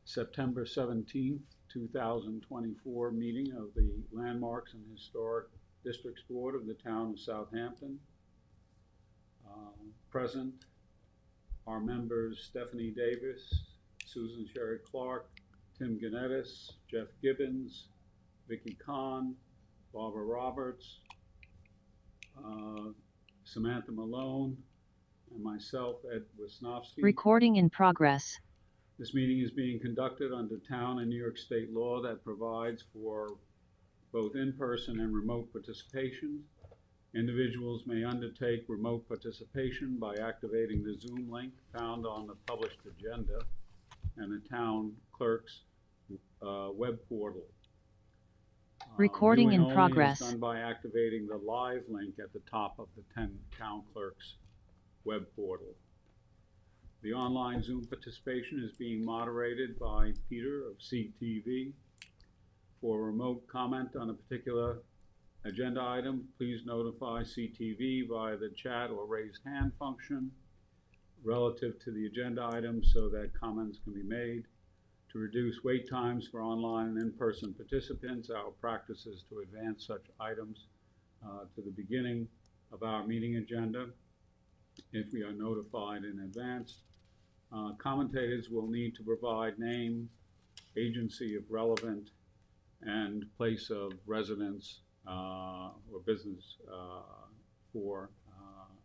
September 17th, 2024 meeting of the Landmarks and Historic Districts Board of the Town of Southampton. Present are members Stephanie Davis, Susan Sherry Clark, Tim Ganettis, Jeff Gibbons, Vicky Kahn, Barbara Roberts, Samantha Malone, and myself, Ed Wisnowski. Recording in progress. This meeting is being conducted under town and New York State law that provides for both in-person and remote participation. Individuals may undertake remote participation by activating the Zoom link found on the published agenda and the town clerk's web portal. Recording in Viewing only progress. is done by activating the live link at the top of the town clerk's web portal. The online Zoom participation is being moderated by Peter of CTV. For remote comment on a particular agenda item, please notify CTV via the chat or raised hand function relative to the agenda item so that comments can be made. To reduce wait times for online and in-person participants, our practice is to advance such items to the beginning of our meeting agenda if we are notified in advance. Commentators will need to provide name, agency if relevant, and place of residence or business for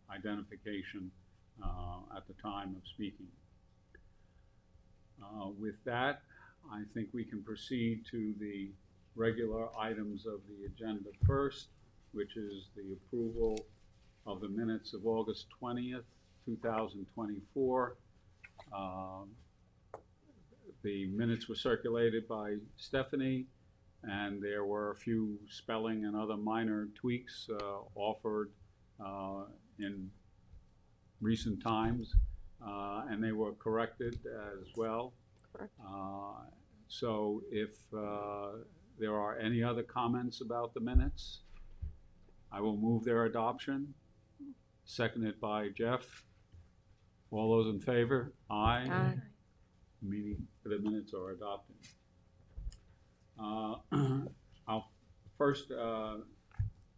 identification at the time of speaking. With that, I think we can proceed to the regular items of the agenda first, which is the approval of the minutes of August 20th, 2024. The minutes were circulated by Stephanie, and there were a few spelling and other minor tweaks offered in recent times, and they were corrected as well. Correct. So if there are any other comments about the minutes, I will move their adoption. Seconded by Jeff. All those in favor? Aye. Aye. The minutes are adopted. Our first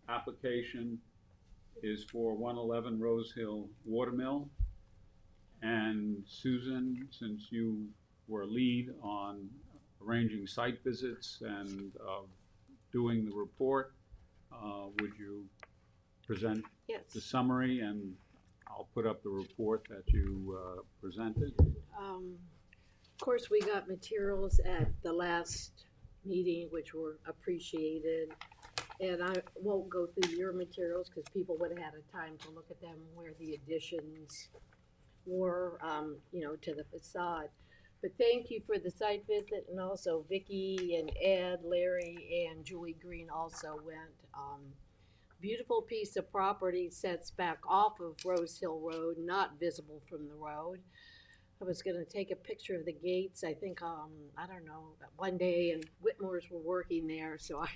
application is for 111 Rose Hill Watermill. And Susan, since you were lead on arranging site visits and doing the report, would you present the summary, and I'll put up the report that you presented. Of course, we got materials at the last meeting, which were appreciated. And I won't go through your materials because people would have had a time to look at them where the additions were, to the facade. But thank you for the site visit, and also Vicki and Ed, Larry, and Julie Green also went. Beautiful piece of property, sets back off of Rose Hill Road, not visible from the road. I was going to take a picture of the gates. I think, I don't know, one day, and Whitmore's were working there, so I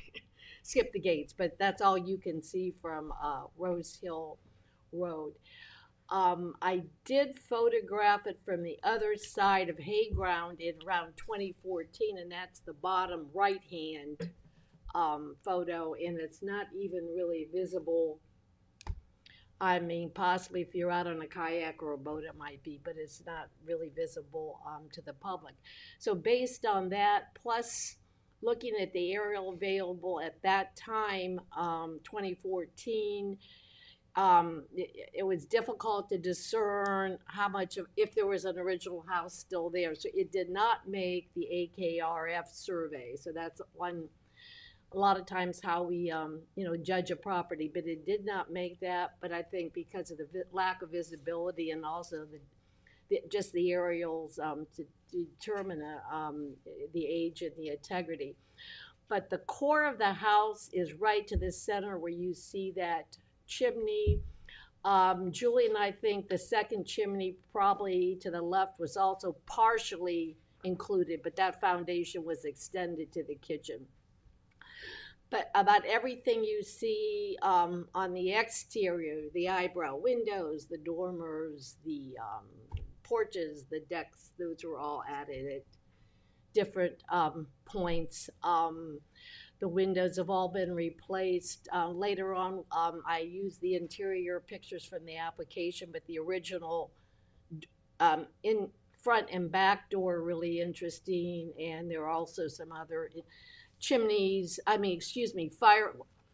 skipped the gates. But that's all you can see from Rose Hill Road. I did photograph it from the other side of Hayground in around 2014, and that's the bottom right-hand photo, and it's not even really visible. I mean, possibly if you're out on a kayak or a boat, it might be, but it's not really visible to the public. So based on that, plus looking at the aerial available at that time, 2014, it was difficult to discern how much of, if there was an original house still there. So it did not make the AKRF survey. So that's one, a lot of times how we, judge a property, but it did not make that. But I think because of the lack of visibility and also just the aerials to determine the age and the integrity. But the core of the house is right to the center where you see that chimney. Julie and I think the second chimney probably to the left was also partially included, but that foundation was extended to the kitchen. But about everything you see on the exterior, the eyebrow windows, the dormers, the porches, the decks, those were all added. different points. The windows have all been replaced. Later on, I used the interior pictures from the application, but the original in front and back door are really interesting, and there are also some other chimneys.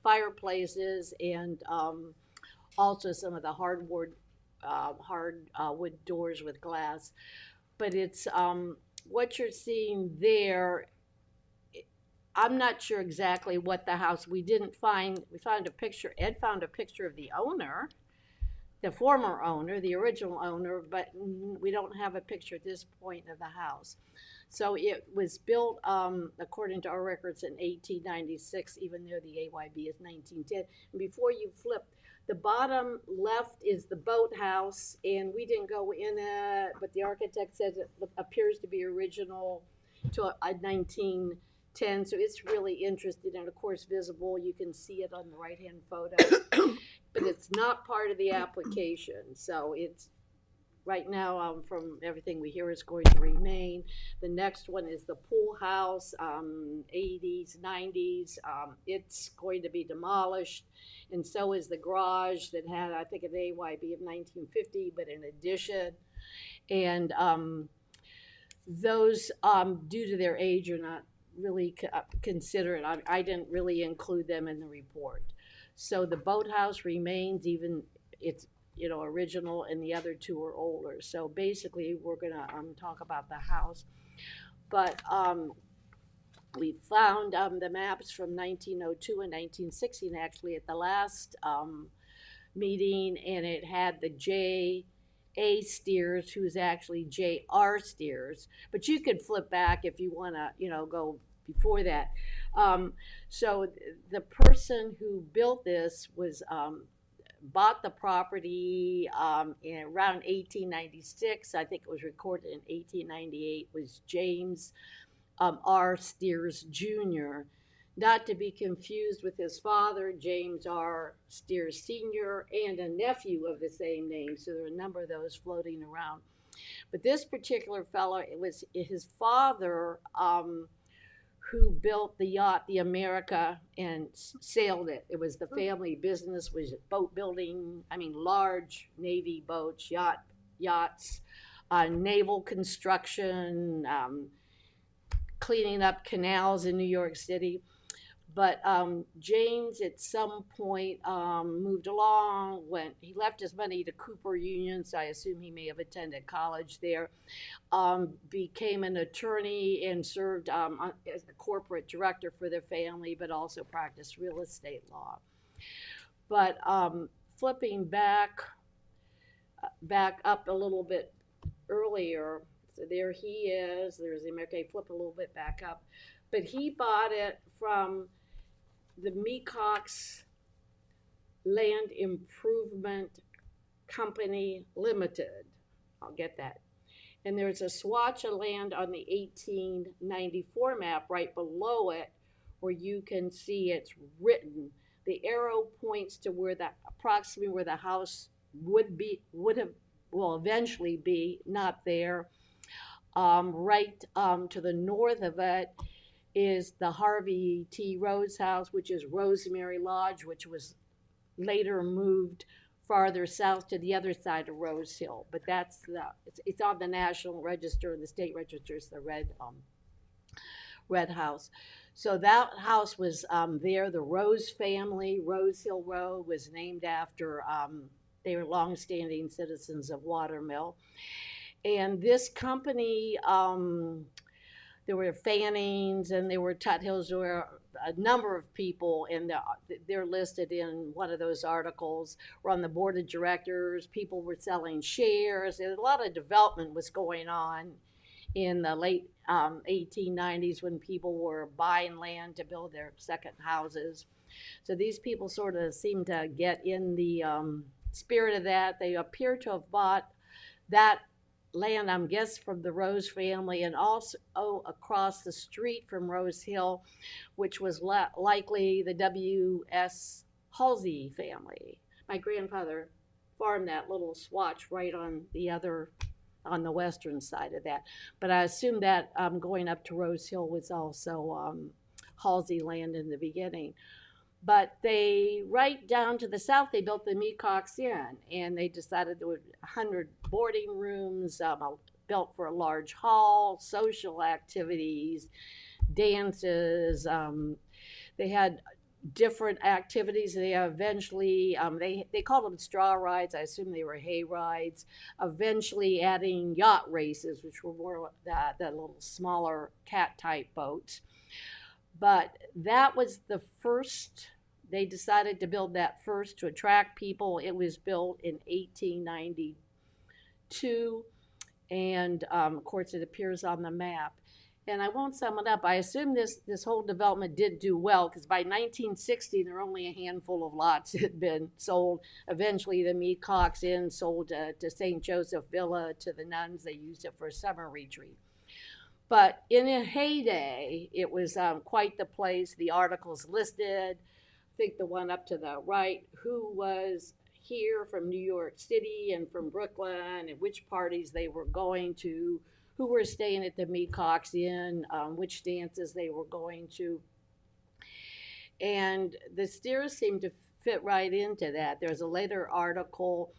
Fireplaces, and also some of the hardwood wood doors with glass. But it's what you're seeing there. I'm not sure exactly what the house, we found a picture, Ed found a picture of the owner, the former owner, the original owner, but we don't have a picture at this point of the house. So it was built, according to our records, in 1896, even though the AYB is 1910. And before you flip, the bottom left is the boathouse, and we didn't go in it, but the architect says it appears to be original to a 1910, so it's really interesting and of course visible. You can see it on the right-hand photo, but it's not part of the application. So it's right now, from everything we hear, is going to remain. The next one is the pool house, 80s, 90s. It's going to be demolished, and so is the garage that had, I think, an AYB of 1950, but an addition. And those, due to their age, are not really considered. I didn't really include them in the report. So the boathouse remains, even it's original, and the other two are older. So basically, we're gonna talk about the house. But we found the maps from 1902 and 1916 actually at the last meeting, and it had the J.A. Steers, who's actually J.R. Steers. But you could flip back if you want to, go before that. So the person who built this was bought the property in around 1896. I think it was recorded in 1898. Was James R. Steers Jr., not to be confused with his father, James R. Steers Sr., and a nephew of the same name. So there are a number of those floating around. But this particular fellow, it was his father who built the yacht, the America, and sailed it. It was the family business, was boat building, large Navy boats, yachts, naval construction, cleaning up canals in New York City. But James at some point moved along. When he left his money to Cooper Union, so I assume he may have attended college there, became an attorney and served as a corporate director for their family, but also practiced real estate law. But flipping back up a little bit earlier, so there he is. There's the American. Flip a little bit back up. But he bought it from the Mecox Land Improvement Company Limited. I'll get that. And there's a swatch of land on the 1894 map right below it where you can see it's written. The arrow points to approximately where the house would eventually be, not there. Right to the north of it is the Harvey T. Rose house, which is Rosemary Lodge, which was later moved farther south to the other side of Rose Hill. But it's on the National Register and the State Register. It's the red house. So that house was there. The Rose family, Rose Hill Road, was named after, they were longstanding citizens of Watermill. And this company, there were Fannings and there were Tuthills. There were a number of people, and they're listed in one of those articles. Were on the board of directors. People were selling shares. A lot of development was going on in the late 1890s when people were buying land to build their second houses. So these people sort of seemed to get in the spirit of that. They appear to have bought that land, I'm guessing, from the Rose family, and also across the street from Rose Hill, which was likely the W.S. Halsey family. My grandfather farmed that little swatch right on the other on the western side of that. But I assume that going up to Rose Hill was also Halsey land in the beginning. But they, right down to the south, they built the Mecox Inn, and they decided there were 100 boarding rooms, built for a large hall, social activities, dances. They had different activities. They eventually, they called them straw rides. I assume they were hay rides. Eventually adding yacht races, which were more the little smaller cat type boats. But that was the first. They decided to build that first to attract people. It was built in 1892, and of course it appears on the map. And I won't sum it up. I assume this whole development did do well, because by 1960 there were only a handful of lots that had been sold. Eventually the Mecox Inn sold to St. Joseph Villa, to the nuns. They used it for a summer retreat. But in a heyday, it was quite the place. The articles listed, I think the one up to the right, who was here from New York City and from Brooklyn, and which parties they were going to, who were staying at the Mecox Inn, which dances they were going to. And the Steers seemed to fit right into that. There's a later article,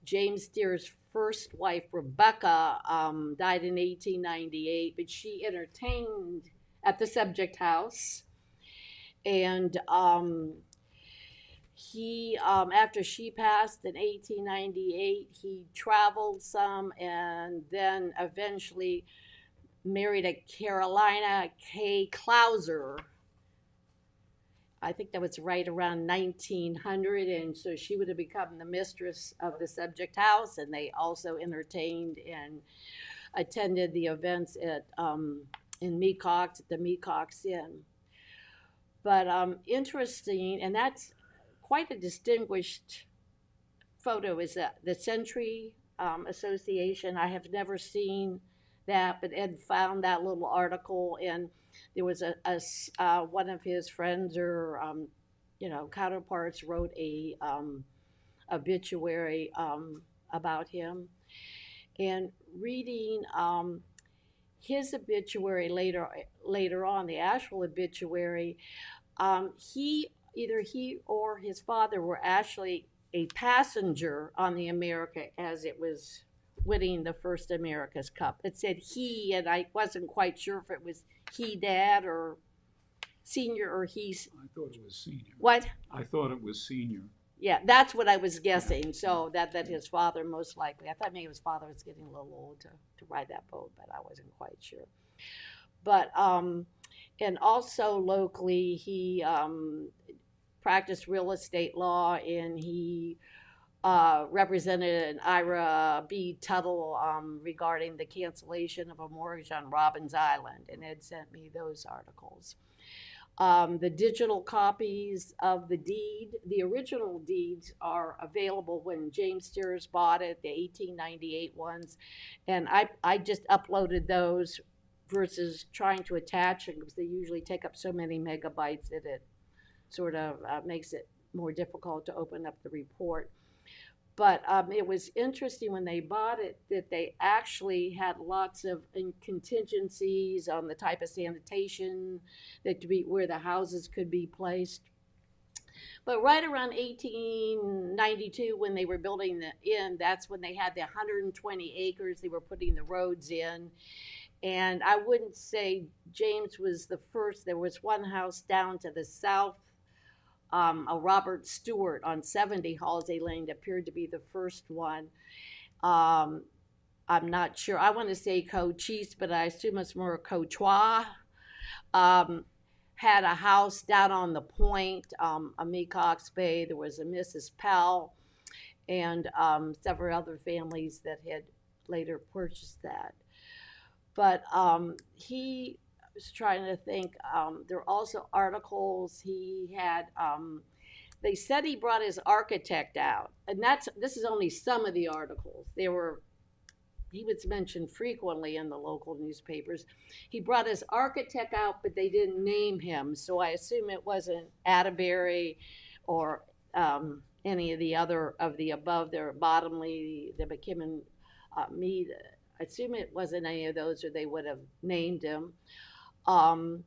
James Steers' first wife, Rebecca, died in 1898, but she entertained at the Subject House. And he, after she passed in 1898, he traveled some, and then eventually married a Carolina K. Clouser. I think that was right around 1900, and so she would have become the mistress of the Subject House, and they also entertained and attended the events at in Mecox, at the Mecox Inn. But interesting, and that's quite a distinguished photo, is that the Century Association. I have never seen that, but Ed found that little article, and there was a one of his friends or counterparts wrote a obituary about him, and reading his obituary later on, the actual obituary, either he or his father were actually a passenger on the America as it was winning the first America's Cup. It said he, and I wasn't quite sure if it was he dad or senior or he's. I thought it was senior. What? I thought it was senior. Yeah, that's what I was guessing. So that his father most likely. I thought maybe his father was getting a little old to ride that boat, but I wasn't quite sure. But and also locally, he practiced real estate law, and he represented an Ira B. Tuttle regarding the cancellation of a mortgage on Robbins Island, and Ed sent me those articles. The digital copies of the deed, the original deeds, are available when James Steers bought it, the 1898 ones, and I just uploaded those versus trying to attach it, because they usually take up so many megabytes that it sort of makes it more difficult to open up the report. But it was interesting when they bought it that they actually had lots of contingencies on the type of sanitation that could be, where the houses could be placed. But right around 1892, when they were building the inn, that's when they had the 120 acres. They were putting the roads in. And I wouldn't say James was the first. There was one house down to the south, a Robert Stewart on 70 Halsey Lane, that appeared to be the first one. I'm not sure. I want to say Cochise, but I assume it's more Cochois. Had a house down on the point, a Mecox Bay. There was a Mrs. Pell, and several other families that had later purchased that. But he was trying to think. There were also articles he had. They said he brought his architect out, and this is only some of the articles. He was mentioned frequently in the local newspapers. He brought his architect out, but they didn't name him, so I assume it wasn't Atterbury or any of the other of the above. There, Bottomley, the McKimmon, Mead, I assume it wasn't any of those, or they would have named him. Um,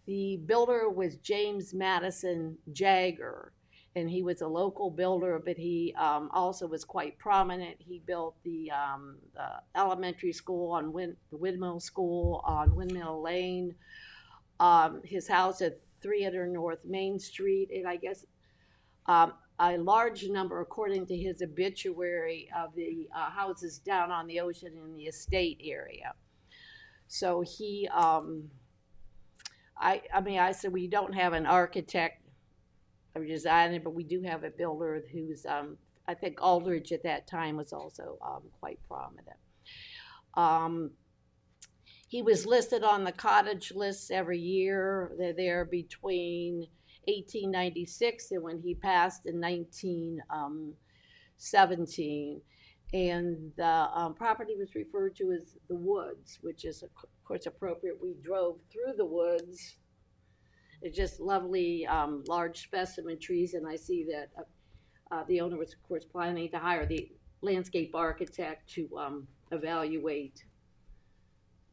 the builder was James Madison Jagger, and he was a local builder, but he also was quite prominent. He built the elementary school on the Windmill School on Windmill Lane. His house at 300 North Main Street, and I guess a large number, according to his obituary, of the houses down on the ocean in the estate area. So he, I mean, I said we don't have an architect or designer, but we do have a builder who's, I think Aldridge at that time was also quite prominent. He was listed on the cottage lists every year. They're there between 1896 and when he passed in 1917. And the property was referred to as the Woods, which is, of course, appropriate. We drove through the woods. It's just lovely, large specimen trees, and I see that the owner was, of course, planning to hire the landscape architect to evaluate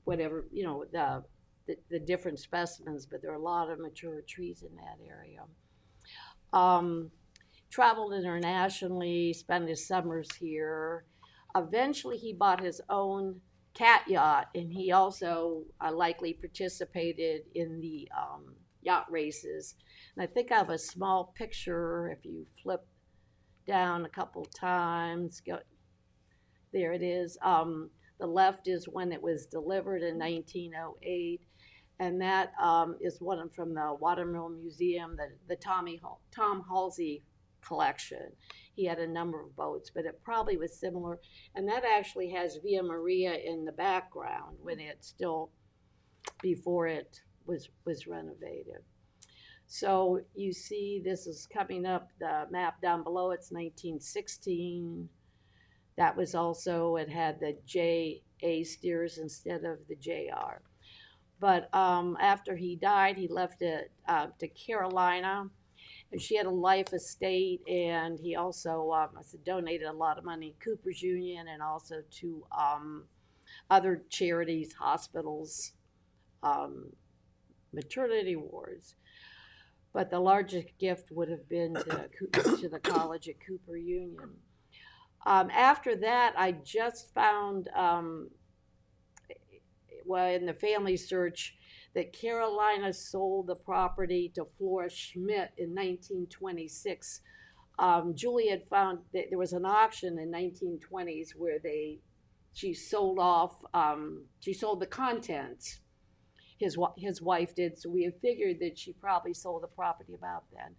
whatever, you know, the different specimens, but there are a lot of mature trees in that area. Traveled internationally, spent his summers here. Eventually, he bought his own cat yacht, and he also likely participated in the yacht races. And I think I have a small picture. If you flip down a couple times, there it is. The left is when it was delivered in 1908. And that is one from the Watermill Museum, the Tom Halsey collection. He had a number of boats, but it probably was similar. And that actually has Via Maria in the background when it's still before it was renovated. So you see this is coming up, the map down below, it's 1916. That was also, it had the J.A. steers instead of the J.R. But after he died, he left it to Carolina, and she had a life estate, and he also donated a lot of money to Cooper's Union and also to other charities, hospitals, maternity wards. But the largest gift would have been to the college at Cooper Union. After that, I just found in the family search that Carolina sold the property to Flora Schmidt in 1926. Julie had found that there was an auction in 1920s where she sold the contents. His wife did, so we had figured that she probably sold the property about then.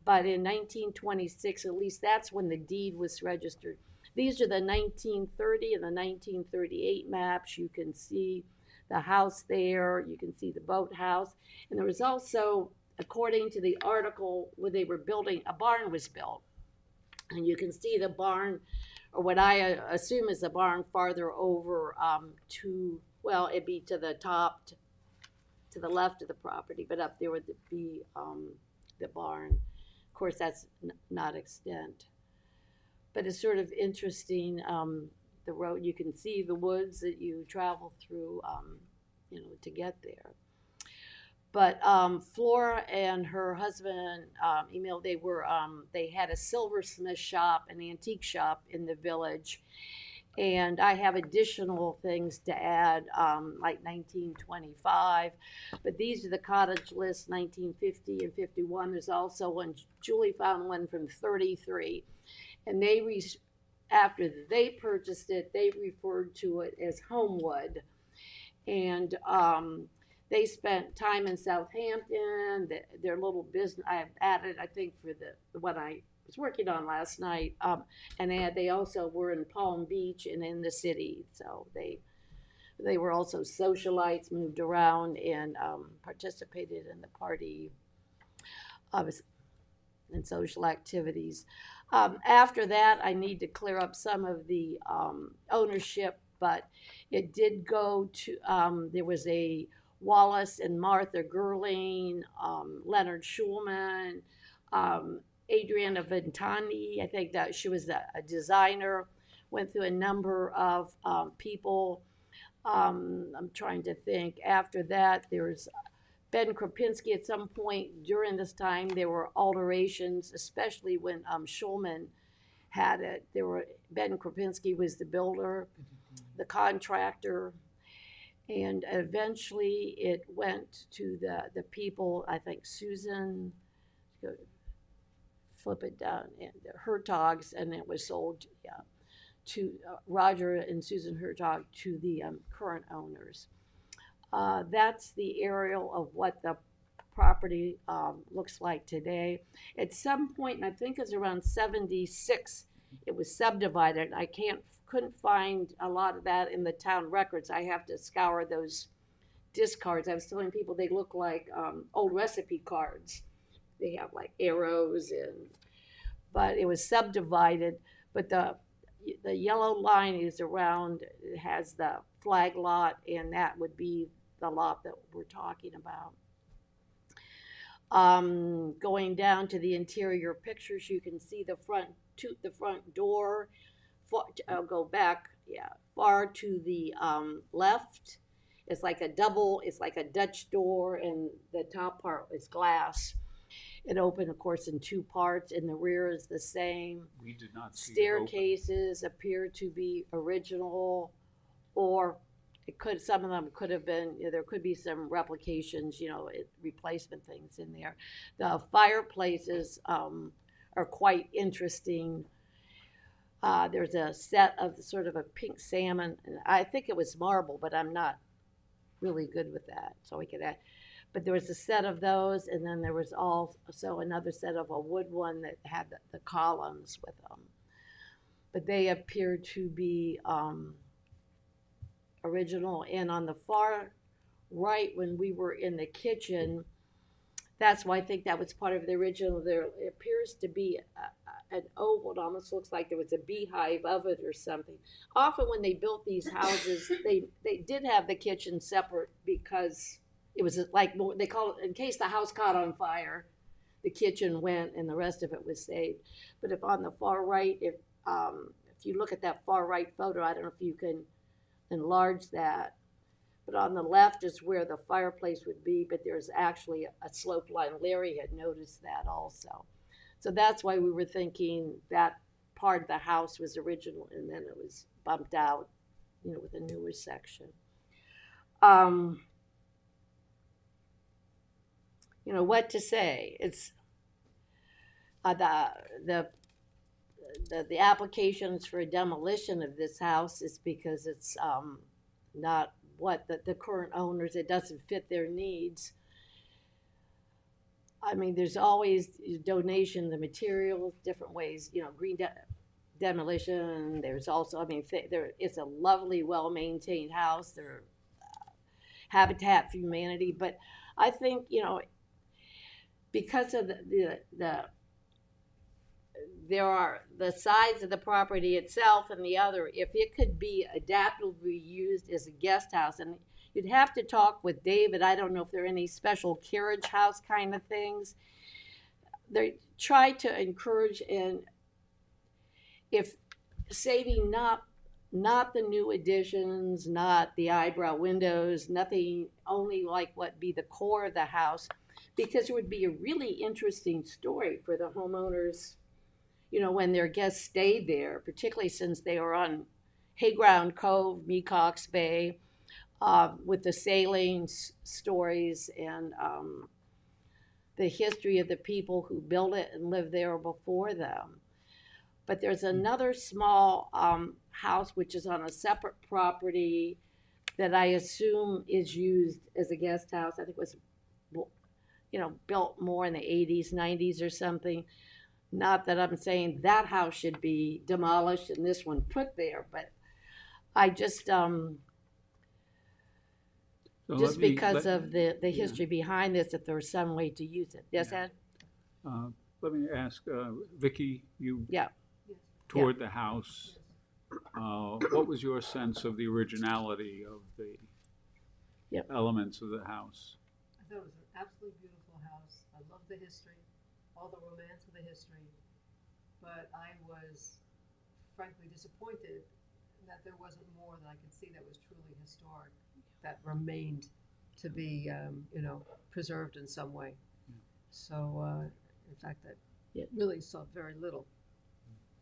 But in 1926, at least that's when the deed was registered. These are the 1930 and the 1938 maps. You can see the house there. You can see the boathouse. And there was also, according to the article, where they were building, a barn was built. And you can see the barn, or what I assume is the barn farther over well, it'd be to the top, to the left of the property, but up there would be the barn. Of course, that's not extent. But it's sort of interesting, the road, you can see the woods that you travel through, to get there. But Flora and her husband, Emil, they had a silversmith shop, an antique shop in the village. And I have additional things to add, like 1925. But these are the cottage lists, 1950 and 51. There's also one, Julie found one from 33. And after they purchased it, they referred to it as Homewood. And they spent time in Southampton. Their little business, I have added, I think, for the what I was working on last night. And they also were in Palm Beach and in the city. So they were also socialites, moved around, and participated in the party and social activities. After that, I need to clear up some of the ownership, but it did go to, there was a Wallace and Martha Gerling, Leonard Schulman, Adriana Ventani, I think that she was a designer, went through a number of people. I'm trying to think. After that, there was Ben Krapinski. At some point during this time, there were alterations, especially when Schulman had it. Ben Krapinski was the builder, the contractor, and eventually it went to the people. I think Susan, flip it down, and the Hertogs, and it was sold to Roger and Susan Hertog, to the current owners. That's the aerial of what the property looks like today. At some point, and I think it's around 76, it was subdivided. I couldn't find a lot of that in the town records. I have to scour those discards. I was telling people they look like old recipe cards. They have like arrows, but it was subdivided. But the yellow line is around, it has the flag lot, and that would be the lot that we're talking about. Going down to the interior pictures, you can see the front door. I'll go back, far to the left. It's like a Dutch door, and the top part is glass. It opened, of course, in two parts, and the rear is the same. We did not see Staircases appear to be original, or some of them could have been, there could be some replications, replacement things in there. The fireplaces are quite interesting. There's a set of sort of a pink salmon, and I think it was marble, but I'm not really good with that, so we could add. But there was a set of those, and then there was also another set of a wood one that had the columns with them. But they appear to be original. And on the far right, when we were in the kitchen, that's why I think that was part of the original. There appears to be an oval. It almost looks like there was a beehive of it or something. Often when they built these houses, they did have the kitchen separate, because it was like, they call it, in case the house caught on fire, the kitchen went and the rest of it was saved. But if on the far right, if you look at that far right photo, I don't know if you can enlarge that, but on the left is where the fireplace would be, but there's actually a slope line. Larry had noticed that also. So that's why we were thinking that part of the house was original, and then it was bumped out, with a newer section. What to say? It's the applications for a demolition of this house is because it's not what the current owners, it doesn't fit their needs. I mean, there's always donation, the materials, different ways, green demolition. There's also, it's a lovely, well-maintained house. There Habitat for Humanity, but I think, because of there are the sides of the property itself and the other, if it could be adaptively used as a guest house, and you'd have to talk with David. I don't know if there are any special carriage house kind of things. They try to encourage, and if saving not the new additions, not the eyebrow windows, nothing, only like what be the core of the house, because it would be a really interesting story for the homeowners, when their guests stayed there, particularly since they were on Hayground Cove, Mecox Bay, with the sailing stories and the history of the people who built it and lived there before them. But there's another small house which is on a separate property that I assume is used as a guest house. I think it was, built more in the 80s, 90s or something. Not that I'm saying that house should be demolished and this one put there, but I just because of the history behind this, if there's some way to use it. Yes, Ed? Let me ask, Vicki, you Yeah. toured the house. What was your sense of the originality of the elements of the house? I thought it was an absolutely beautiful house. I love the history, all the romance of the history, but I was frankly disappointed that there wasn't more that I could see that was truly historic, that remained to be, preserved in some way. So, in fact, I really saw very little.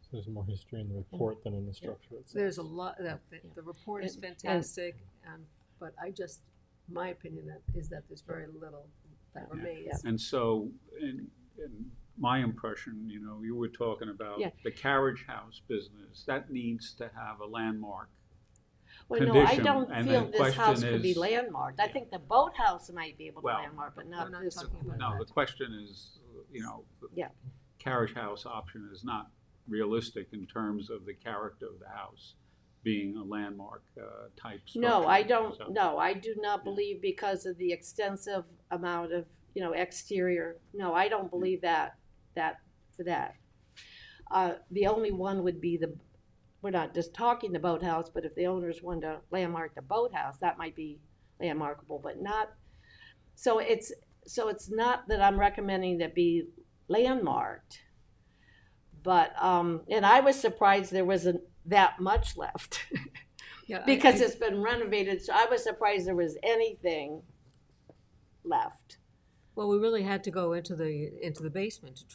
So there's more history in the report than in the structure itself. There's a lot, the report is fantastic, but my opinion is that there's very little that remains. And so, in my impression, you were talking about Yeah. the carriage house business, that needs to have a landmark. Well, no, I condition, don't and feel the this house question could be is- landmarked. I think the boathouse might be able to Well, landmark, but not we're not this talking one. about No, the question is, the Yeah. carriage house option is not realistic in terms of the character of the house being a landmark type structure. No, I don't, So- no, I do not believe because of the extensive amount of, exterior, no, I don't believe that for that. The only one would be we're not just talking the boathouse, but if the owners want to landmark the boathouse, that might be landmarkable, but not, so it's not that I'm recommending that be landmarked. But, and I was surprised there wasn't that much left Yeah, because it's been renovated, so I was surprised there was anything left. Well, we really had to go into the basement to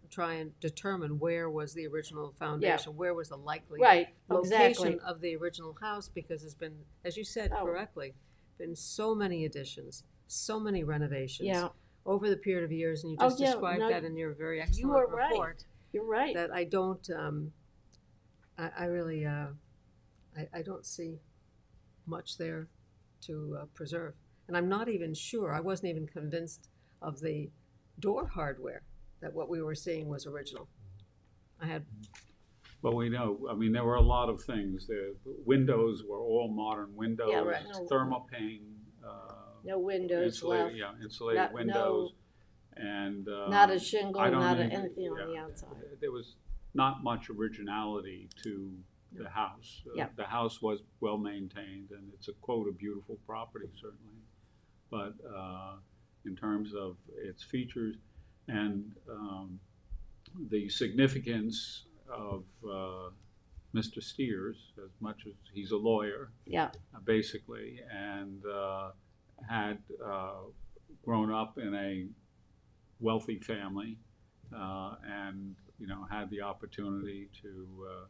try and determine where was the original foundation, where was the likely Right, location exactly. of the original house, because there's been, as you said Oh. correctly, been so many additions, so many renovations Yeah, over the period of years, and you Oh, just yeah, described no, that in your very you excellent are right. report. you're right. That I don't, I really, I don't see much there to preserve. And I'm not even sure, I wasn't even convinced of the door hardware, that what we were seeing was original. I had, Well, we know, there were a lot of things. The windows were all modern windows, Yeah, right. No. thermopane, No windows left, insulated Not- windows, and not a shingle, I don't not think- anything on the yeah, outside. There was not much originality to the house. Yeah. The house was well maintained, and it's a quote, a beautiful property certainly. But in terms of its features and the significance of Mr. Steers, as much as he's a lawyer, Yeah, basically, and had grown up in a wealthy family, and had the opportunity to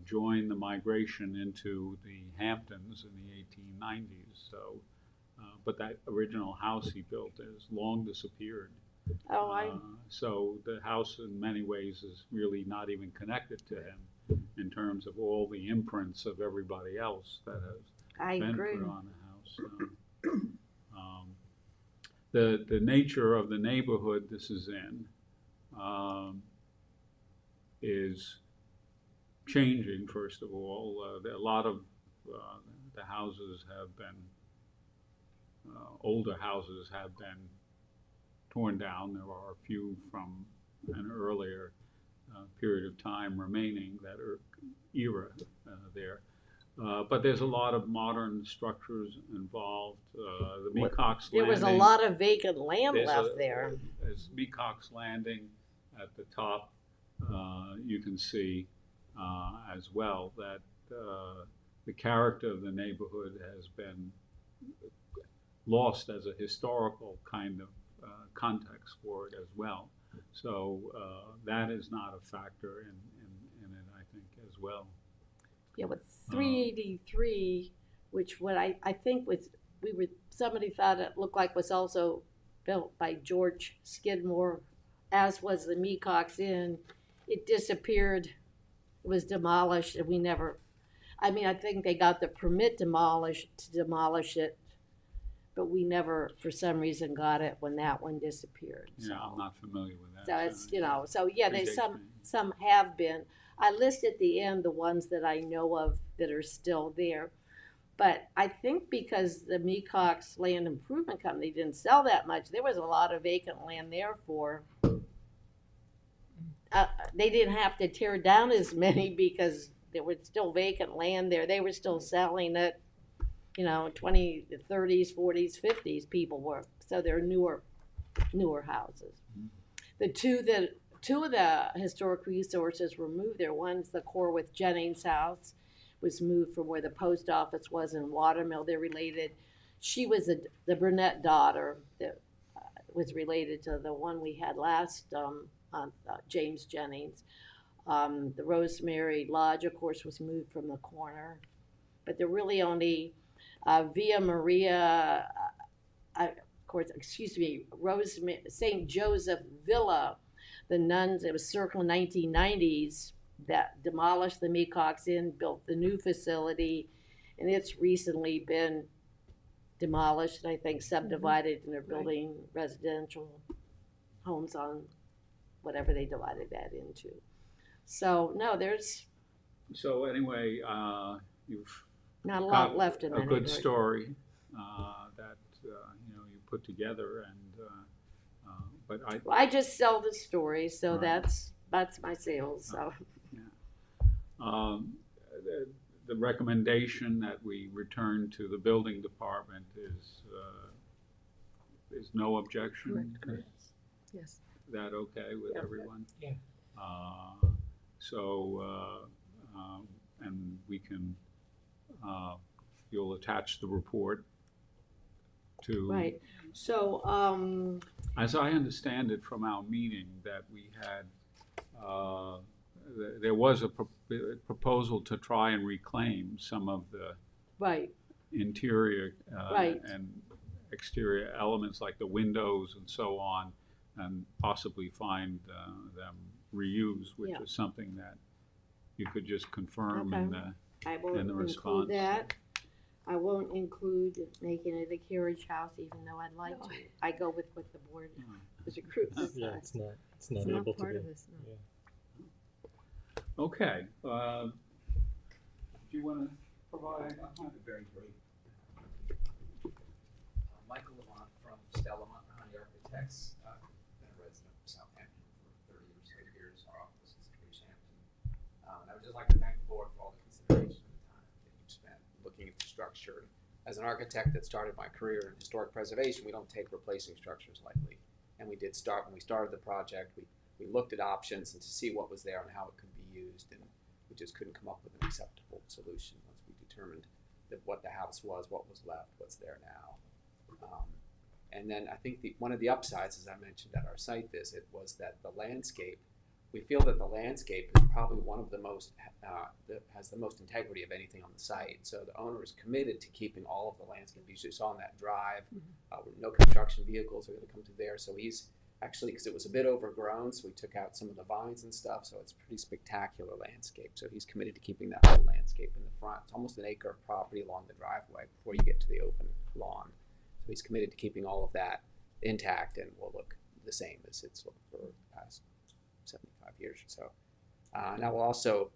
join the migration into the Hamptons in the 1890s. So, but that original house he built has long disappeared. So the house in many ways is really not even connected to him in terms of all the imprints of everybody else that has I been agree. put on the house. The nature of the neighborhood this is in is changing, first of all. A lot of the houses have been, older houses have been torn down. There are a few from an earlier period of time remaining that are era there. But there's a lot of modern structures involved. The Mecox There was a Landing- lot of vacant land there's left there. There's Mecox Landing at the top. You can see as well that the character of the neighborhood has been lost as a historical kind of context for it as well. So that is not a factor in it, I think, as well. Yeah, with 383, which what I think was, somebody thought it looked like was also built by George Skidmore, as was the Mecox Inn. It disappeared, it was demolished, and we never, I think they got the permit to demolish it, but we never, for some reason, got it when that one disappeared. Yeah, I'm not familiar with that. So it's, so yeah, there's predates me. some have been. I list at the end the ones that I know of that are still there. But I think because the Mecox Land Improvement Company didn't sell that much, there was a lot of vacant land there for, they didn't have to tear down as many because there was still vacant land there. They were still selling it, 20s, 30s, 40s, 50s people were. So they're newer houses. The two that two of the historic resources were moved there. One's the core with Jennings House, was moved from where the post office was in Watermill. They're related. She was the Burnett daughter that was related to the one we had last on James Jennings. The Rosemary Lodge, of course, was moved from the corner, but they're really only Via Maria. Of course, excuse me, Rosemary St. Joseph Villa. The nuns. It was circa 1990s that demolished the Meacox Inn, built the new facility, and it's recently been demolished and I think subdivided, and they're building residential homes on whatever they divided that into. So no, there's So anyway, you've not a got lot left in a that good neighborhood. story that you put together, and but Well, I just sell the story, so Right. that's my sales. So um, the recommendation that we return to the building department is no objection. Correct. Yes. Is that okay with Yeah. everyone? Yeah. And we can, you'll attach the report to. right. So As I understand it from our meeting, that we had, there was a proposal to try and reclaim some of the right. interior Right. and exterior elements like the windows and so on, and possibly find them reused, which Yeah. is something that you could just confirm Okay. in the, I won't And the include response. that. I won't include making it a carriage house, even though I'd like to. I go with what the board as a group Yeah, decides. it's not It's not able to part be. of this, no. Yeah. okay. Do you want to provide? Very brief. Michael Lamont from Stella Honey Architects, been a resident of Southampton for 30 years. Our office is in Southampton. And I would just like to thank the board for all the consideration and the time that you've spent looking at the structure. As an architect that started my career in historic preservation, we don't take replacing structures lightly. And we did start, when we started the project, we looked at options and to see what was there and how it could be used, and we just couldn't come up with an acceptable solution once we determined that what the house was, what was left, what's there now. And then I think one of the upsides, as I mentioned at our site visit, was that the landscape, we feel that the landscape is probably one of the most, that has the most integrity of anything on the site. So the owner is committed to keeping all of the landscape. You saw on that drive, no construction vehicles are going to come through there. So he's actually, because it was a bit overgrown, so we took out some of the vines and stuff. So it's a pretty spectacular landscape. So he's committed to keeping that whole landscape in the front. It's almost an acre of property along the driveway before you get to the open lawn. So he's committed to keeping all of that intact and will look the same as it's looked for the past 75 years or so. And I will also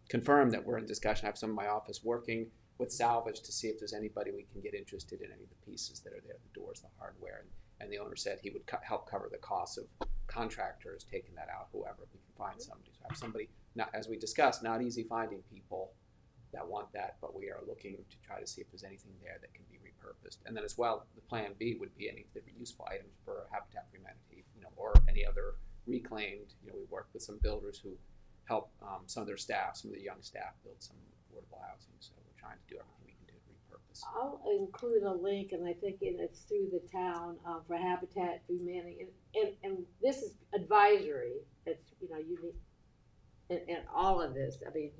confirm that we're in discussion. I have some in my office working with salvage to see if there's anybody we can get interested in any of the pieces that are there, the doors, the hardware. And the owner said he would help cover the costs of contractors taking that out, whoever, if we can find somebody. So I have somebody, not, as we discussed, not easy finding people that want that, but we are looking to try to see if there's anything there that can be repurposed. And then as well, the plan B would be any useful items for Habitat for Humanity, or any other reclaimed. We work with some builders who help some of their staff, some of the young staff, build some affordable housing. So we're trying to do everything we can do to repurpose. I'll include a link, and I think it's through the town for Habitat for Humanity, and this is advisory. It's unique in all of this. I mean,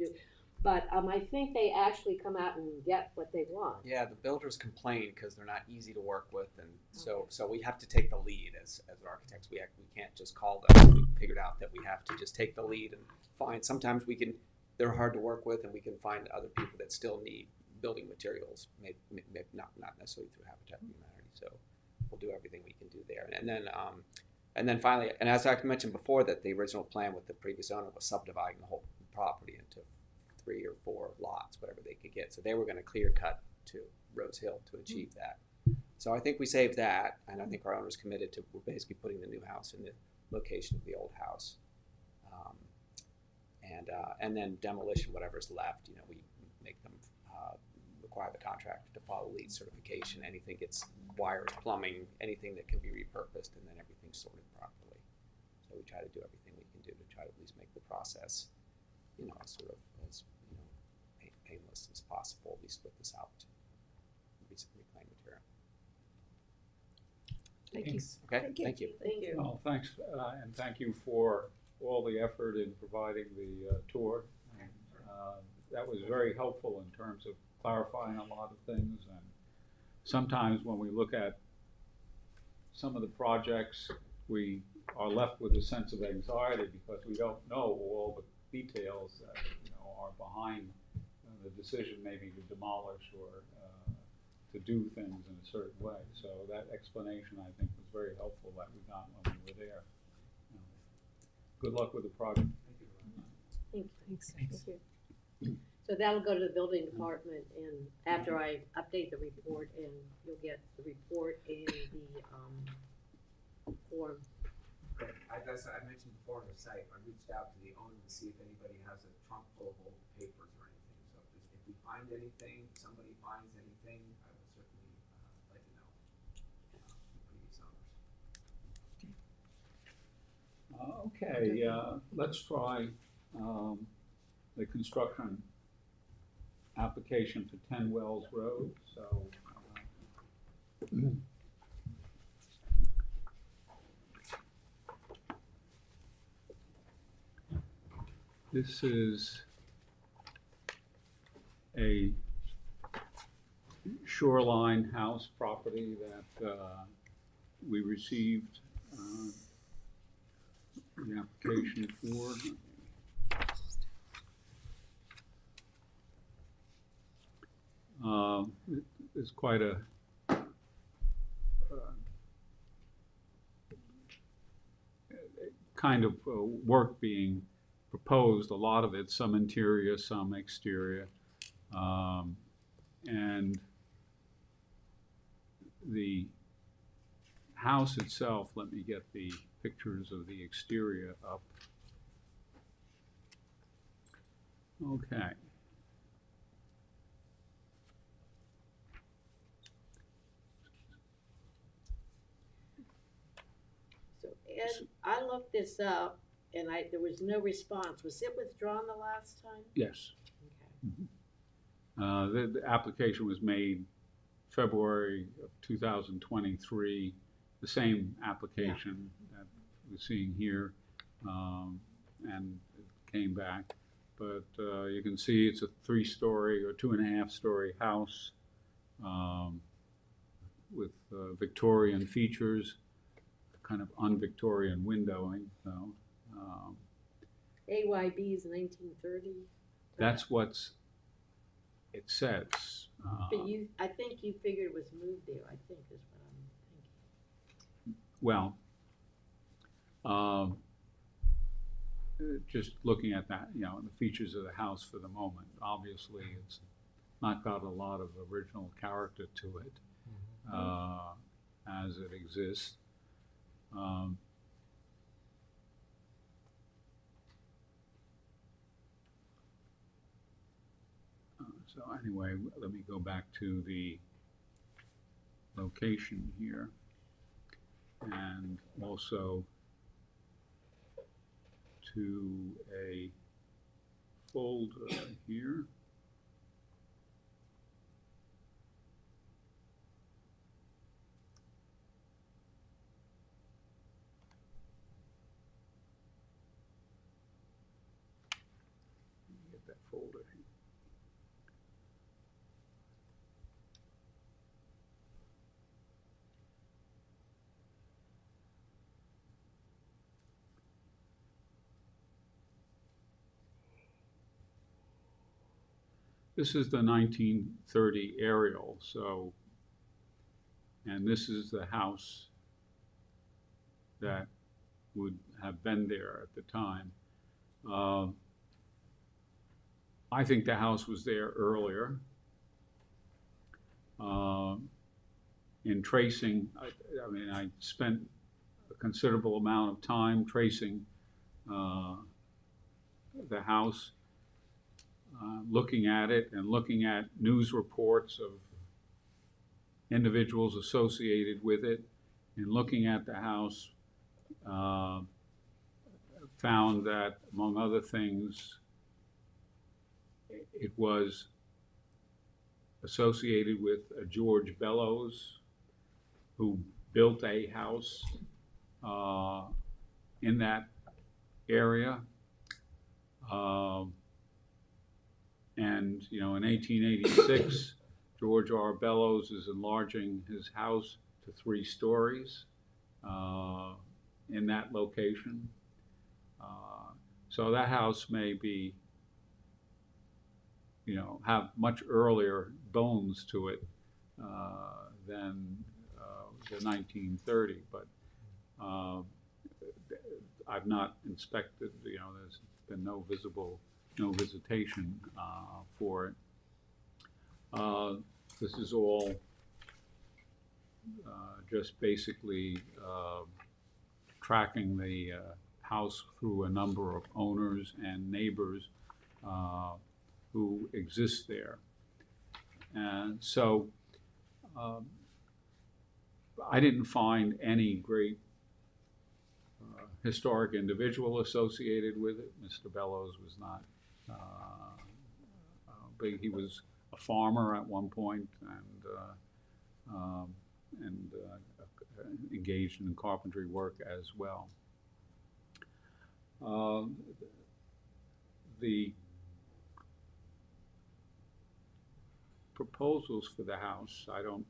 but I think they actually come out and get what they want. Yeah, the builders complain because they're not easy to work with, and so we have to take the lead as architects. We can't just call them. We figured out that we have to just take the lead and find. Sometimes they're hard to work with, and we can find other people that still need building materials, maybe not necessarily through Habitat for Humanity. So we'll do everything we can do there, and then finally, and as I mentioned before, that the original plan with the previous owner was subdividing the whole property into 3 or 4 lots, whatever they could get. So they were going to clear cut to Rose Hill to achieve that. So I think we saved that, and I think our owner's committed to, we're basically putting the new house in the location of the old house. And then demolition, whatever's left, we make them require the contractor to follow LEED certification. Anything gets wires, plumbing, anything that can be repurposed, and then everything's sorted properly. So we try to do everything we can do to try to at least make the process, sort of as, painless as possible, at least with this out reclaimed material. Thank you. Okay, Thank you. thank you. Thank you. Well, thanks, and thank you for all the effort in providing the tour. And, that was very helpful in terms of clarifying a lot of things. And sometimes when we look at some of the projects, we are left with a sense of anxiety because we don't know all the details that are behind the decision maybe to demolish or to do things in a certain way. So that explanation, I think, was very helpful that we got when we were there. Good luck with the project. Thanks. Thank you. So that'll go to the building department, and after I update the report, and you'll get the report and the form. Great. As I mentioned before on the site, I reached out to the owner to see if anybody has a trunk full of old papers or anything. So if we find anything, if somebody finds anything, I will certainly let you know. Previous owners. Okay, let's try the construction application for 10 Wells Road. So this is a shoreline house property that we received the application for. There's quite a kind of work being proposed, a lot of it, some interior, some exterior. And the house itself, let me get the pictures of the exterior up. Okay. So Ed, I looked this up, and there was no response. Was it withdrawn the last time? Yes. Okay. The application was made February of 2023, the same application that we're seeing here, and it came back. But you can see it's a 3-story or 2.5-story house with Victorian features, kind of un-Victorian windowing. So AYB is 1930. that's what it says. But I think you figured it was moved there, I think is what I'm thinking. Well, just looking at that, the features of the house for the moment, obviously it's not got a lot of original character to it as it exists. So anyway, let me go back to the location here and also to a folder here. Let me get that folder here. This is the 1930 aerial, so, and this is the house that would have been there at the time. I think the house was there earlier. In tracing, I mean, I spent a considerable amount of time tracing the house. Looking at it and looking at news reports of individuals associated with it, and looking at the house found that, among other things, it was associated with George Bellows, who built a house in that area. And, you know, in 1886, George R. Bellows is enlarging his house to 3 stories in that location. So that house may be, you know, have much earlier bones to it than the 1930, but I've not inspected, you know, there's been no visitation for it. This is all just basically tracking the house through a number of owners and neighbors who exist there. And so I didn't find any great historic individual associated with it. Mr. Bellows was not big. He was a farmer at one point and engaged in carpentry work as well. The proposals for the house I don't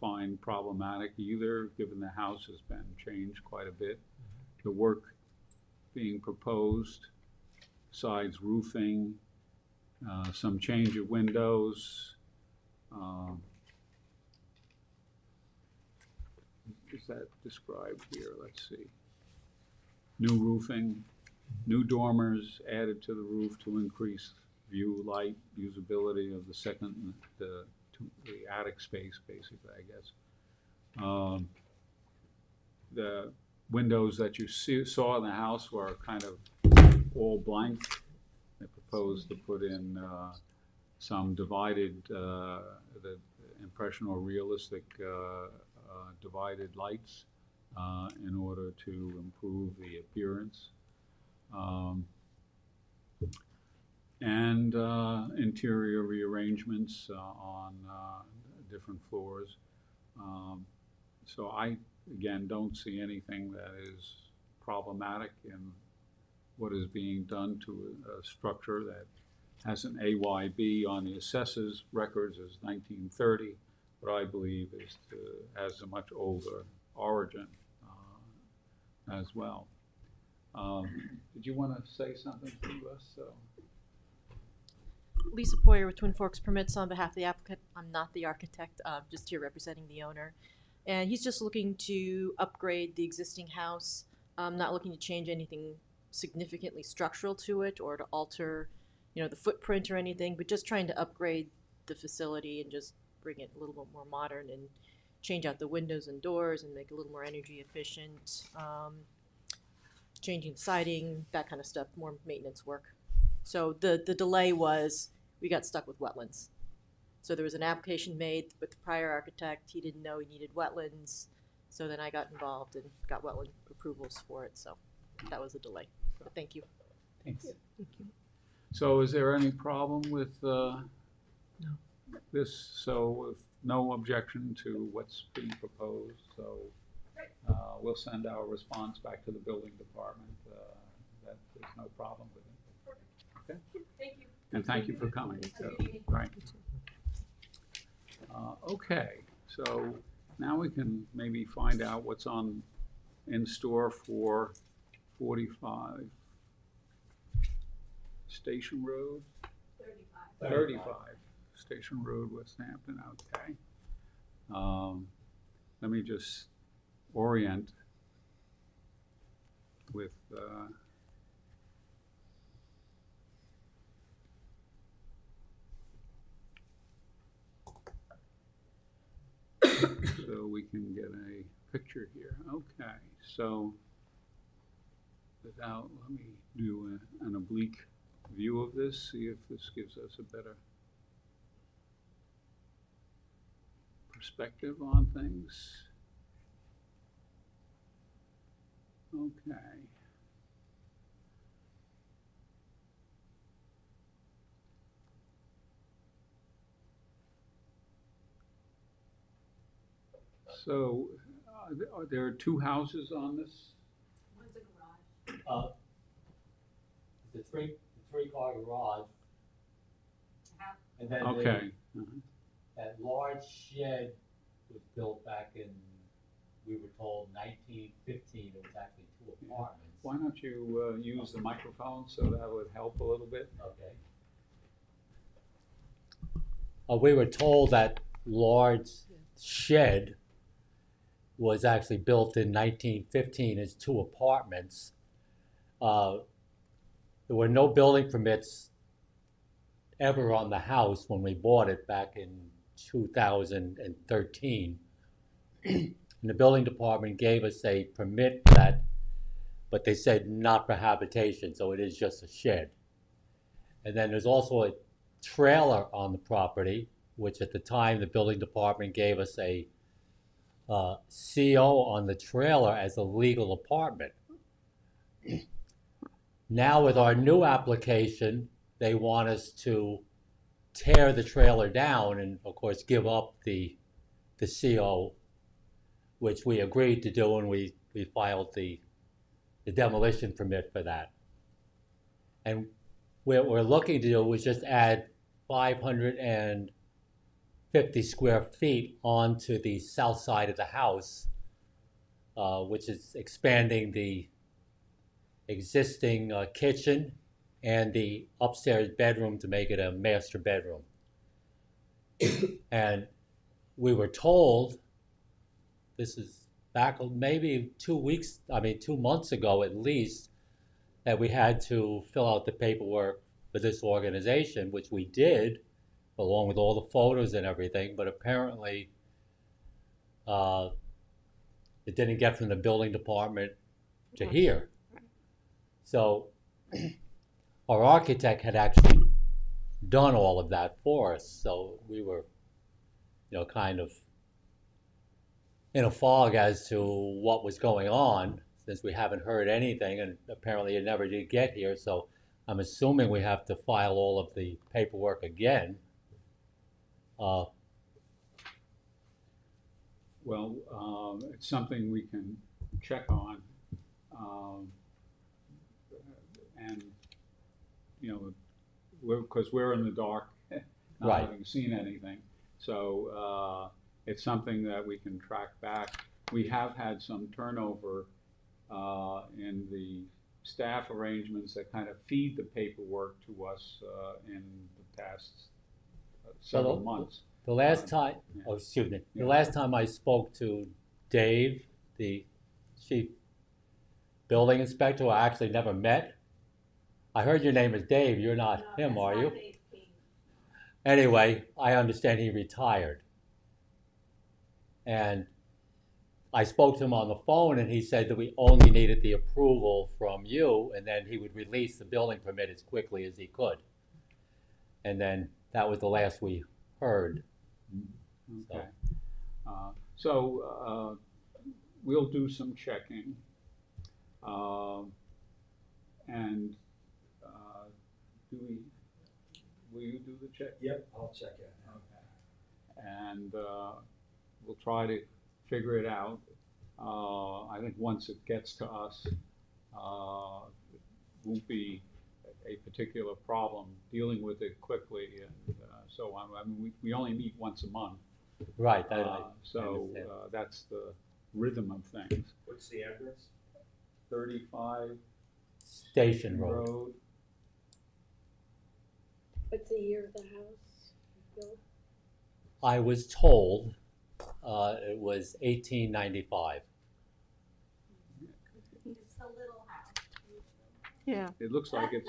find problematic either, given the house has been changed quite a bit. The work being proposed, besides roofing, some change of windows. Is that described here? Let's see. New roofing, new dormers added to the roof to increase view, light, usability of the second, the attic space, basically, I guess. The windows that you saw in the house were kind of all blank. They proposed to put in some divided, the impression or realistic divided lights in order to improve the appearance. And interior rearrangements on different floors. So I, again, don't see anything that is problematic in what is being done to a structure that has an AYB on the assessor's records as 1930, but I believe has a much older origin as well. Did you want to say something to us? Lisa Poyer with Twin Forks Permits on behalf of the applicant. I'm not the architect, just here representing the owner. And he's just looking to upgrade the existing house, not looking to change anything significantly structural to it or to alter, you know, the footprint or anything, but just trying to upgrade the facility and just bring it a little bit more modern and change out the windows and doors and make it a little more energy efficient, changing siding, that kind of stuff, more maintenance work. So the delay was we got stuck with wetlands. So there was an application made with the prior architect. He didn't know he needed wetlands. So then I got involved and got wetland approvals for it. So that was a delay. But thank you. Thanks. Thank you. So is there any problem with this? So if no objection to what's being proposed, so we'll send our response back to the building department that there's no problem with it. Okay. Thank you. And thank you for coming. So, right. Okay, so now we can maybe find out what's in store for 45 Station Road? 35 Station Road, West Hampton, okay. Let me just orient with so we can get a picture here. Okay, so let me do an oblique view of this, see if this gives us a better perspective on things. Okay. So, there are two houses on this? One's a garage. The three-car garage. And then Okay. that large shed was built back in, we were told 1915, it was actually two apartments. Why don't you use the microphone so that would help a little bit? Okay. We were told that large shed was actually built in 1915 as two apartments. There were no building permits ever on the house when we bought it back in 2013. And the building department gave us a permit for that, but they said not for habitation, so it is just a shed. And then there's also a trailer on the property, which at the time the building department gave us a CO on the trailer as a legal apartment. Now with our new application, they want us to tear the trailer down and of course give up the CO, which we agreed to do, and we filed the demolition permit for that. And what we're looking to do was just add 550 square feet onto the south side of the house, which is expanding the existing kitchen and the upstairs bedroom to make it a master bedroom. And we were told, this is back maybe 2 months ago at least, that we had to fill out the paperwork for this organization, which we did, along with all the photos and everything, but apparently it didn't get from the building department to here. So our architect had actually done all of that for us, so we were, kind of in a fog as to what was going on, since we haven't heard anything, and apparently it never did get here, so I'm assuming we have to file all of the paperwork again. Well, it's something we can check on. And, because we're in the dark, not Right. having seen anything. So it's something that we can track back. We have had some turnover in the staff arrangements that kind of feed the paperwork to us in the past several months. The last time, yeah. The Yeah. last time I spoke to Dave, the chief building inspector, who I actually never met. I heard your name is Dave, you're not him, are you? Anyway, I understand he retired. And I spoke to him on the phone and he said that we only needed the approval from you, and then he would release the building permit as quickly as he could. And then that was the last we heard. Okay. So we'll do some checking. And will you do the check? Yep, I'll check it. Okay. And we'll try to figure it out. I think once it gets to us, it won't be a particular problem dealing with it quickly. And so we only meet once a month. Right. So that's the rhythm of things. What's the address? 35 Station Road. What's the year of the house built? I was told it was 1895. It's the little house. Yeah. It looks like it's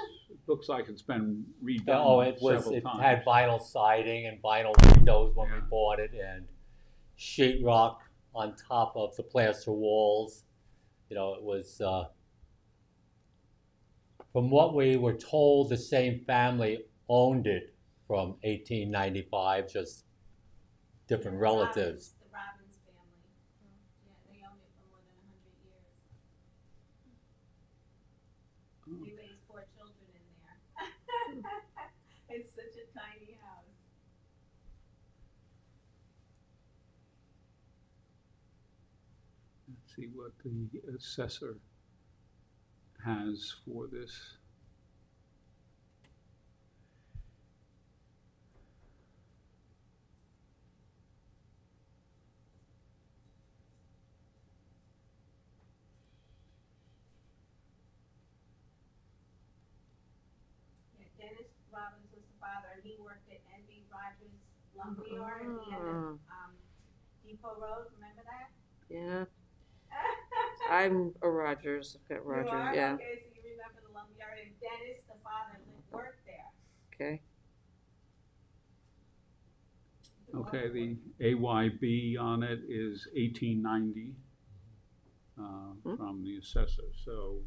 been redone It several times. had vinyl siding and vinyl windows when we Yeah. bought it, and sheetrock on top of the plaster walls. It was, from what we were told, the same family owned it from 1895, just different relatives. The Robbins family. Yeah, they owned it for more than 100 years. They raised 4 children in there. It's such a tiny house. see what the assessor has for this. Yeah, Dennis Robbins was the father, and he worked at N.B. Rogers Lumberyard at the end of, Depot Road, remember that? Yeah, I'm a Rogers, I've got You Rogers, are? yeah, Okay, so you remember the lumberyard, and Dennis, the father, worked there. okay. Okay, the AYB on it is 1890 from the assessor, so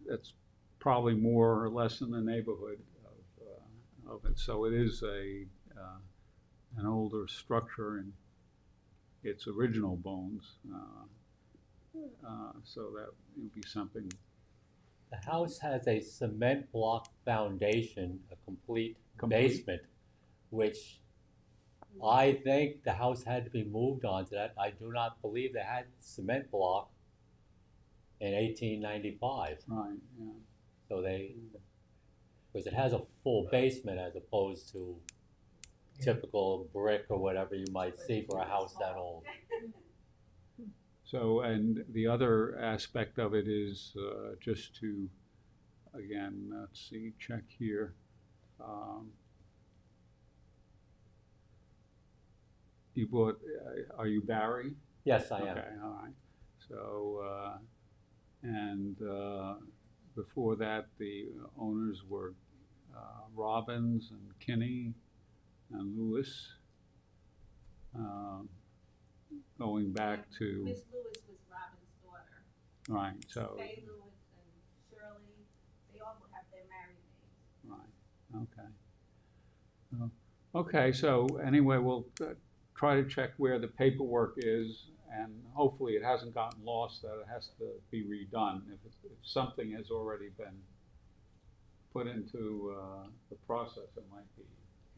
that's probably more or less in the neighborhood of it. So it is an older structure in its original bones, so that would be something. The house has a cement block foundation, a complete basement, which I think the house had to be moved onto that. I do not believe they had cement block in 1895. Right, yeah. So because it has a full basement as opposed to typical brick or whatever you might see for a house that old. So, and the other aspect of it is just to, again, let's see, check here. You bought, are you Barry? Yes, I am. Okay, all right. So, and before that, the owners were Robbins and Kinney and Lewis. Going back to, Miss Lewis was Robin's daughter. right, so, Faye Lewis and Shirley, they all have their married names. right, okay. Okay, so anyway, we'll try to check where the paperwork is, and hopefully it hasn't gotten lost, that it has to be redone. If something has already been put into the process, it might be.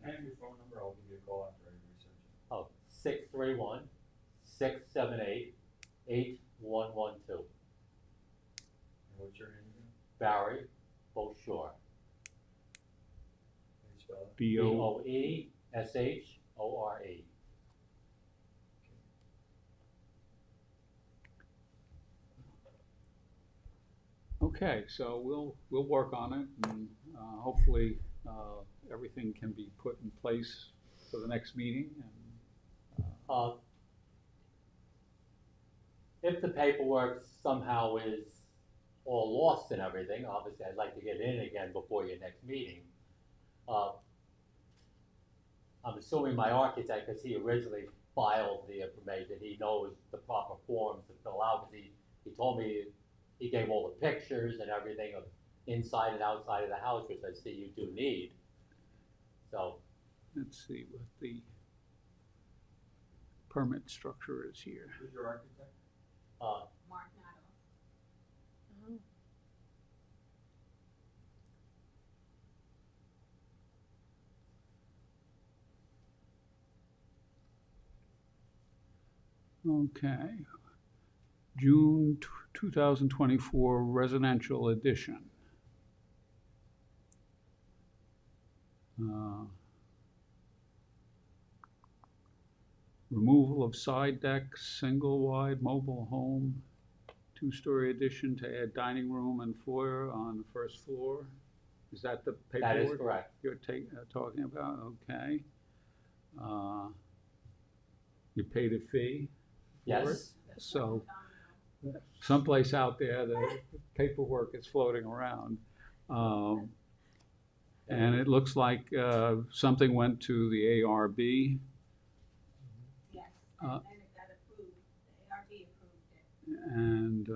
Can I have your phone number? I'll give you a call after I research it. Oh, 631-678-8112. And what's your name again? Barry Beaushore. Can you spell it? Boeshore. Okay, so we'll work on it, and hopefully everything can be put in place for the next meeting. And If the paperwork somehow is all lost and everything, obviously I'd like to get in again before your next meeting. I'm assuming my architect, because he originally filed the information, he knows the proper forms to fill out, because he told me, he gave all the pictures and everything of inside and outside of the house, which I see you do need. So, let's see what the permit structure is here. Who's your architect? Mark Nato. Okay, June 2024 residential edition. Removal of side deck, single wide mobile home, 2-story addition to add dining room and foyer on the first floor. Is that the paperwork? that is correct. You're talking about, okay. You paid a fee? for it? Yes. So, someplace out there, the paperwork is floating around. And it looks like something went to the ARB. Yes, Uh, and it got approved, the ARB approved it. And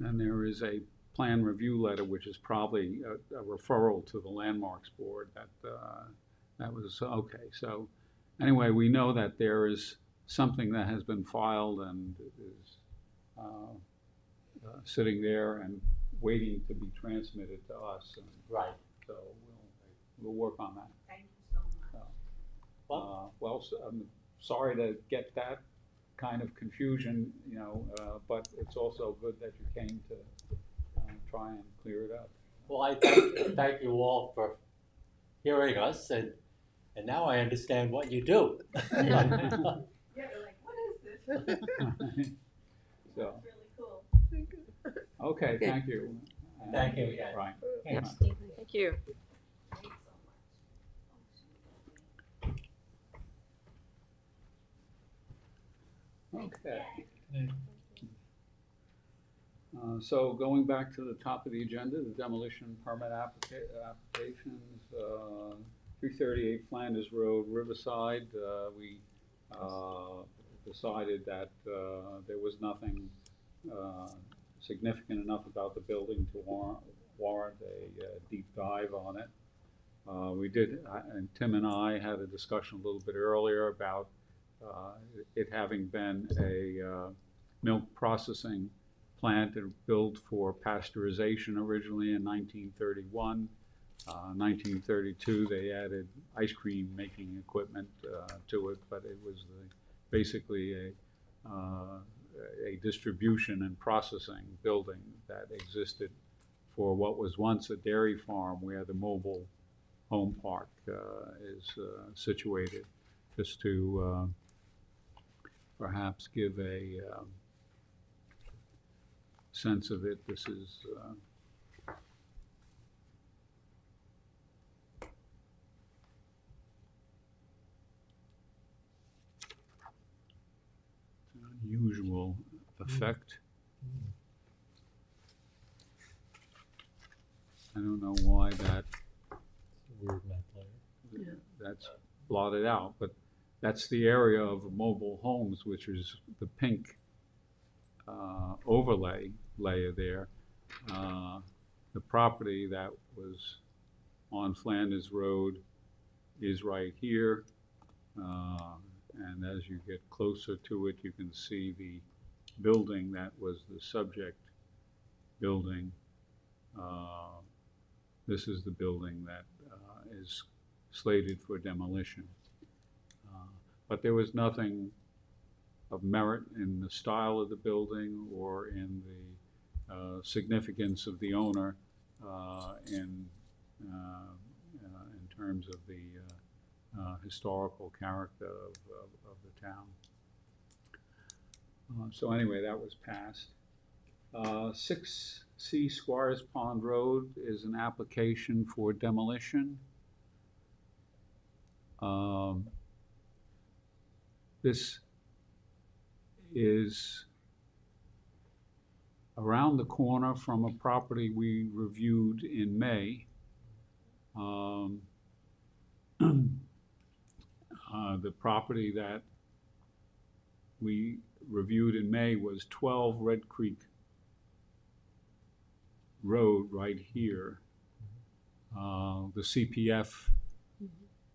then there is a plan review letter, which is probably a referral to the Landmarks Board. That was, okay, so anyway, we know that there is something that has been filed and is sitting there and waiting to be transmitted to us. And Right. so we'll work on that. Thank you so much. Well, Well, I'm sorry to get that kind of confusion, but it's also good that you came to try and clear it up. Well, I thank you all for hearing us, and now I understand what you do. Yeah, you're like, what is this? So, It's really cool. okay, thank you. Thank you again. Right. Yes. Right. Thank you. Thanks so much. Okay. So going back to the top of the agenda, the demolition permit applications, 338 Flanders Road, Riverside. We decided that there was nothing significant enough about the building to warrant a deep dive on it. We did, and Tim and I had a discussion a little bit earlier about it having been a milk processing plant and built for pasteurization originally in 1931. 1932, they added ice cream making equipment to it, but it was basically a distribution and processing building that existed for what was once a dairy farm where the mobile home park is situated, just to perhaps give a sense of it. This is an unusual effect. I don't know why that Weird map layer. that's blotted out, but that's the area of mobile homes, which is the pink overlay layer there. The property that was on Flanders Road is right here, and as you get closer to it, you can see the building that was the subject building. This is the building that is slated for demolition. But there was nothing of merit in the style of the building or in the significance of the owner in terms of the historical character of the town. So anyway, that was passed. 6C Squires Pond Road is an application for demolition. This is around the corner from a property we reviewed in May. The property that we reviewed in May was 12 Red Creek Road right here. The CPF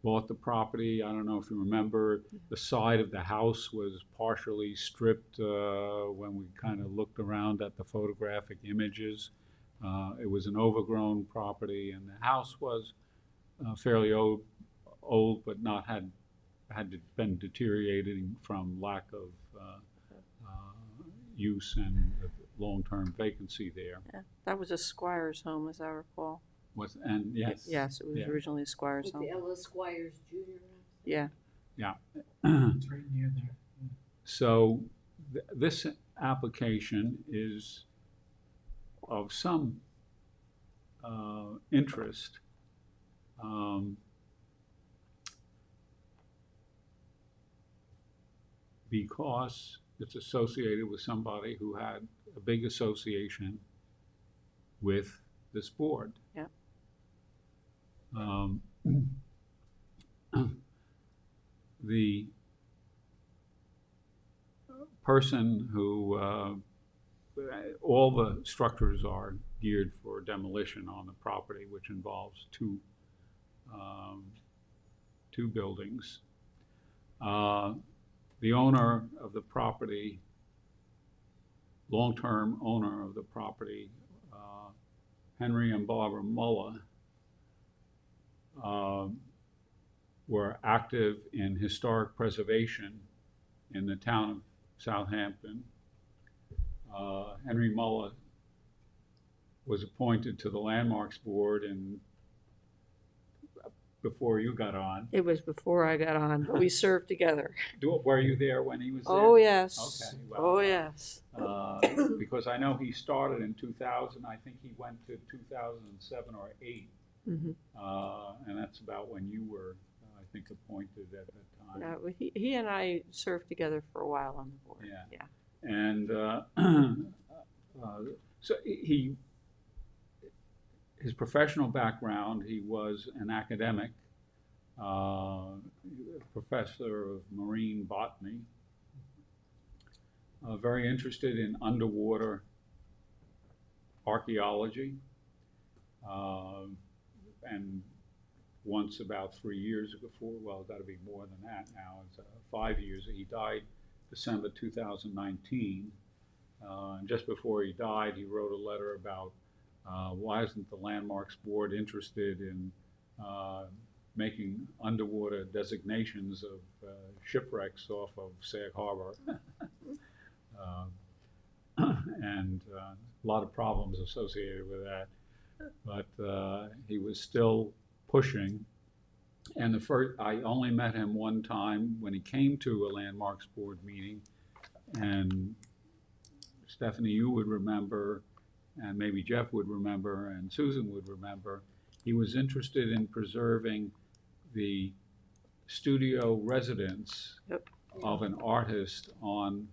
bought the property. I don't know if you remember, the side of the house was partially stripped when we kind of looked around at the photographic images. It was an overgrown property, and the house was fairly old, but not had been deteriorating from lack of use and long-term vacancy there. Yeah, that was a Squire's home, as I recall. And yes. Yes, it was Yeah. originally a Squire's With home. the Ella Squires Jr. Yeah. Yeah. It's right near there. So this application is of some interest. Because it's associated with somebody who had a big association with this board. Yeah. The person who, all the structures are geared for demolition on the property, which involves two buildings. The owner of the property, long-term owner of the property, Henry and Barbara Muller, were active in historic preservation in the town Southampton. Henry Muller was appointed to the Landmarks Board before you got on. It was before I got on, but we served together. Were you there when he was there? Oh, yes. Okay, well, Oh, yes. because I know he started in 2000. I think he went to 2007 or 8, and that's about when you were, I think, appointed at that time. Yeah, he and I served together for a while on the board. Yeah. And so his professional background, he was an academic, professor of marine botany, very interested in underwater archaeology, and once about 3 years ago, well, got to be more than that now, it's 5 years, he died December 2019, and just before he died, he wrote a letter about why isn't the Landmarks Board interested in making underwater designations of shipwrecks off of Sag Harbor? And a lot of problems associated with that. But he was still pushing. And I only met him one time when he came to a Landmarks Board meeting. And Stephanie, you would remember, and maybe Jeff would remember, and Susan would remember, he was interested in preserving the studio residence of an artist on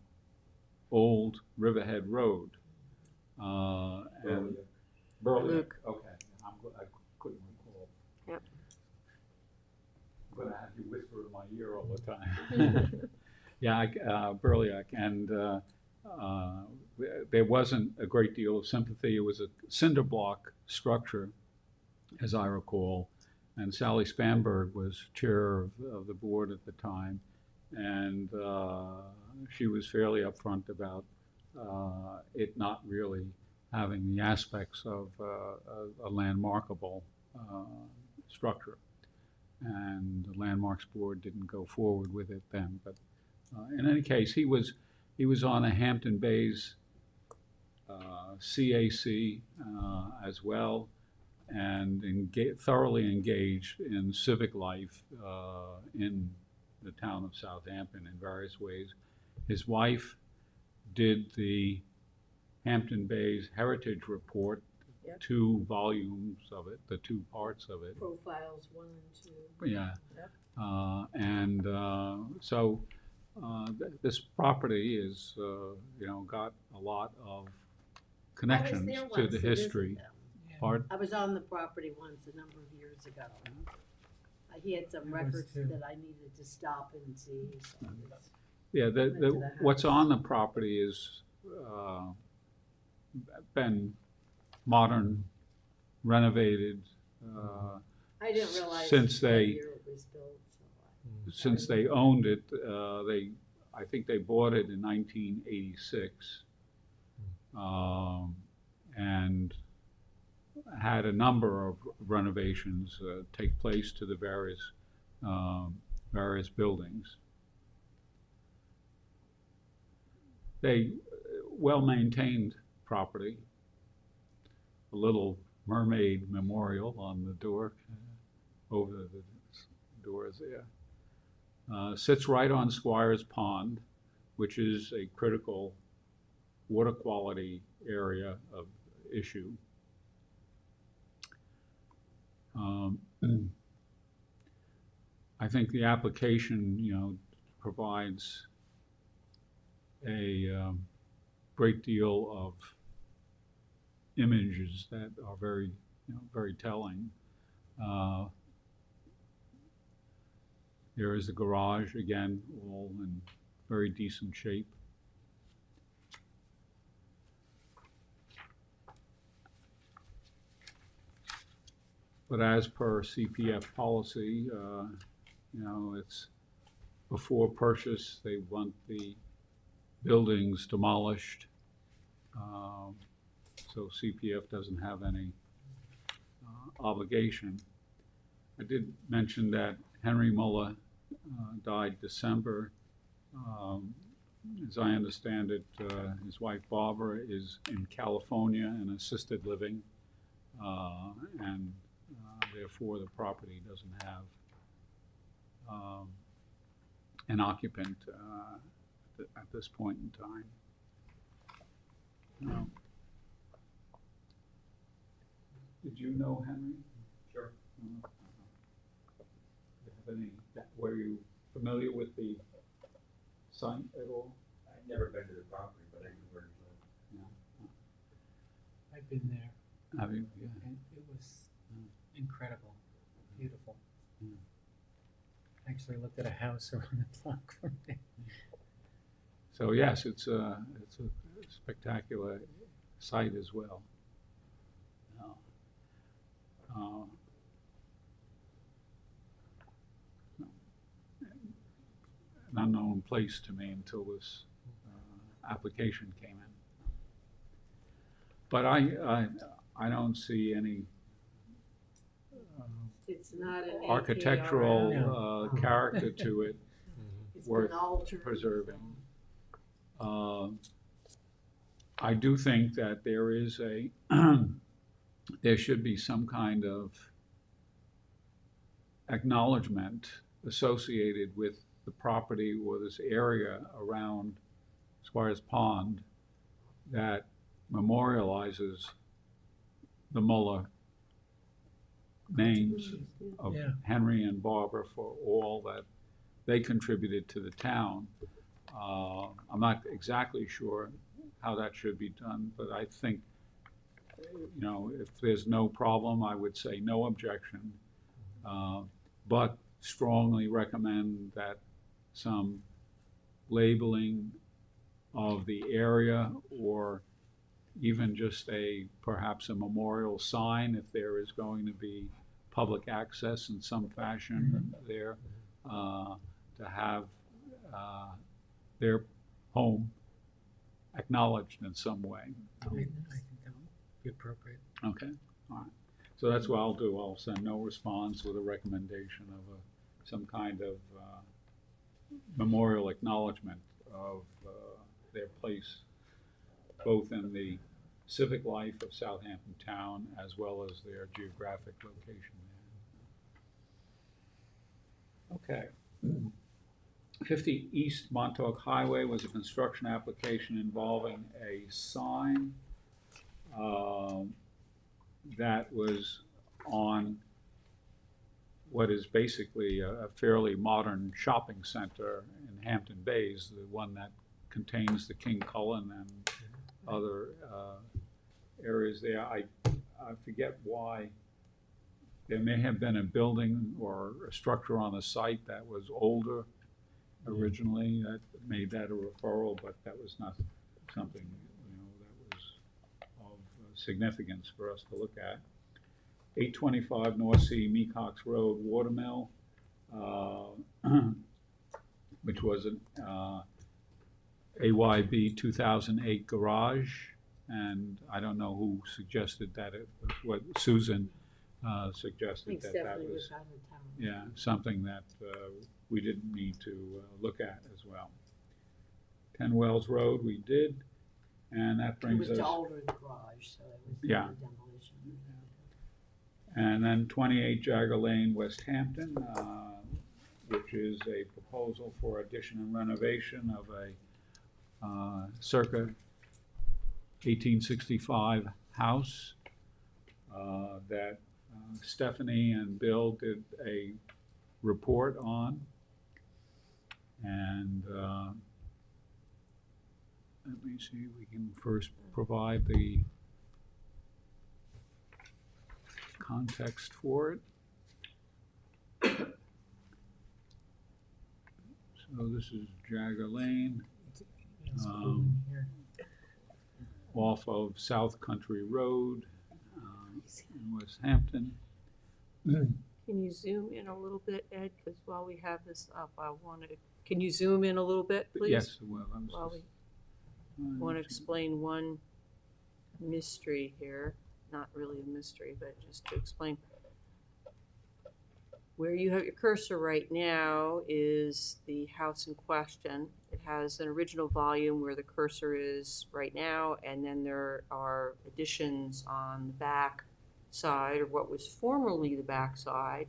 Old Riverhead Road. And Luke. Okay, I couldn't recall. Yep. I'm gonna have you whisper in my ear all the time. Yeah, Burliak, and there wasn't a great deal of sympathy. It was a cinder block structure, as I recall, and Sally Spanberg was chair of the board at the time, and she was fairly upfront about it not really having the aspects of a landmarkable structure. And the Landmarks Board didn't go forward with it then. But in any case, he was on a Hampton Bays CAC as well, and thoroughly engaged in civic life in the town of Southampton in various ways. His wife did the Hampton Bays Heritage Report, 2 volumes of it, the 2 parts of it. Profiles 1 and 2. Yeah. Yep. So this property is, got a lot of connections I was there to once the to visit history. them. Pardon? I was on the property once a number of years ago. He had some I was records too. that I needed to stop and see. So it's- Yeah, Went to the what's house. on the property is been modern, renovated, I didn't realize since what they- year it was built. So since they owned it. I think they bought it in 1986, and had a number of renovations take place to the various buildings. They well-maintained property. A little mermaid memorial on the door, over the doors there. Sits right on Squires Pond, which is a critical water quality area of issue. I think the application, provides a great deal of images that are very, very telling. There is a garage, again, all in very decent shape. But as per CPF policy, it's before purchase, they want the buildings demolished. So CPF doesn't have any obligation. I did mention that Henry Muller died December As I understand it, his wife Barbara is in California in assisted living, and therefore the property doesn't have an occupant at this point in time. Did you know Henry? Sure. Were you familiar with the site at all? I've never been to the property, but I knew where he lived. I've been there, Have you? Yeah. and it was incredible, beautiful. Mm. Actually looked at a house around the block from there. So yes, it's a spectacular site as well. An unknown place to me until this application came in. But I don't see any It's not an architectural AKRL. character to it It's worth been altered. preserving. I do think that there is there should be some kind of acknowledgement associated with the property or this area around Squires Pond that memorializes the Muller names of Yeah. Henry and Barbara for all that they contributed to the town. I'm not exactly sure how that should be done, but I think, you know, if there's no problem, I would say no objection, but strongly recommend that some labeling of the area, or even just perhaps a memorial sign if there is going to be public access in some fashion there, to have their home acknowledged in some way. I think that would be appropriate. Okay, all right. So that's what I'll do. I'll send no response with a recommendation of some kind of memorial acknowledgement of their place, both in the civic life of Southampton town as well as their geographic location there. Okay. 50 East Montauk Highway was a construction application involving a sign that was on what is basically a fairly modern shopping center in Hampton Bays, the one that contains the King Cullen and other areas there. I forget why. There may have been a building or a structure on the site that was older originally that made that a referral, but that was not something, you know, that was of significance for us to look at. 825 North Sea Mecox Road Watermill, which was an AYB 2008 garage, and I don't know who suggested that. It was what Susan suggested Think that Stephanie was was out of town. yeah, something that we didn't need to look at as well. 10 Wells Road we did, and that It brings was us. to alter the garage, so it was Yeah. a demolition. And then 28 Jagger Lane, West Hampton, which is a proposal for addition and renovation of a circa 1865 house that Stephanie and Bill did a report on. And let me see, we can first provide the context for it. So this is Jagger Lane, Here. off of South Country Road in West Hampton. Can you zoom in a little bit, Ed? Because while we have this up, can you zoom in a little bit, please? Yes, well, I was While just we want to explain one mystery here. Not really a mystery, but just to explain. Where you have your cursor right now is the house in question. It has an original volume where the cursor is right now, and then there are additions on the back side, or what was formerly the back side.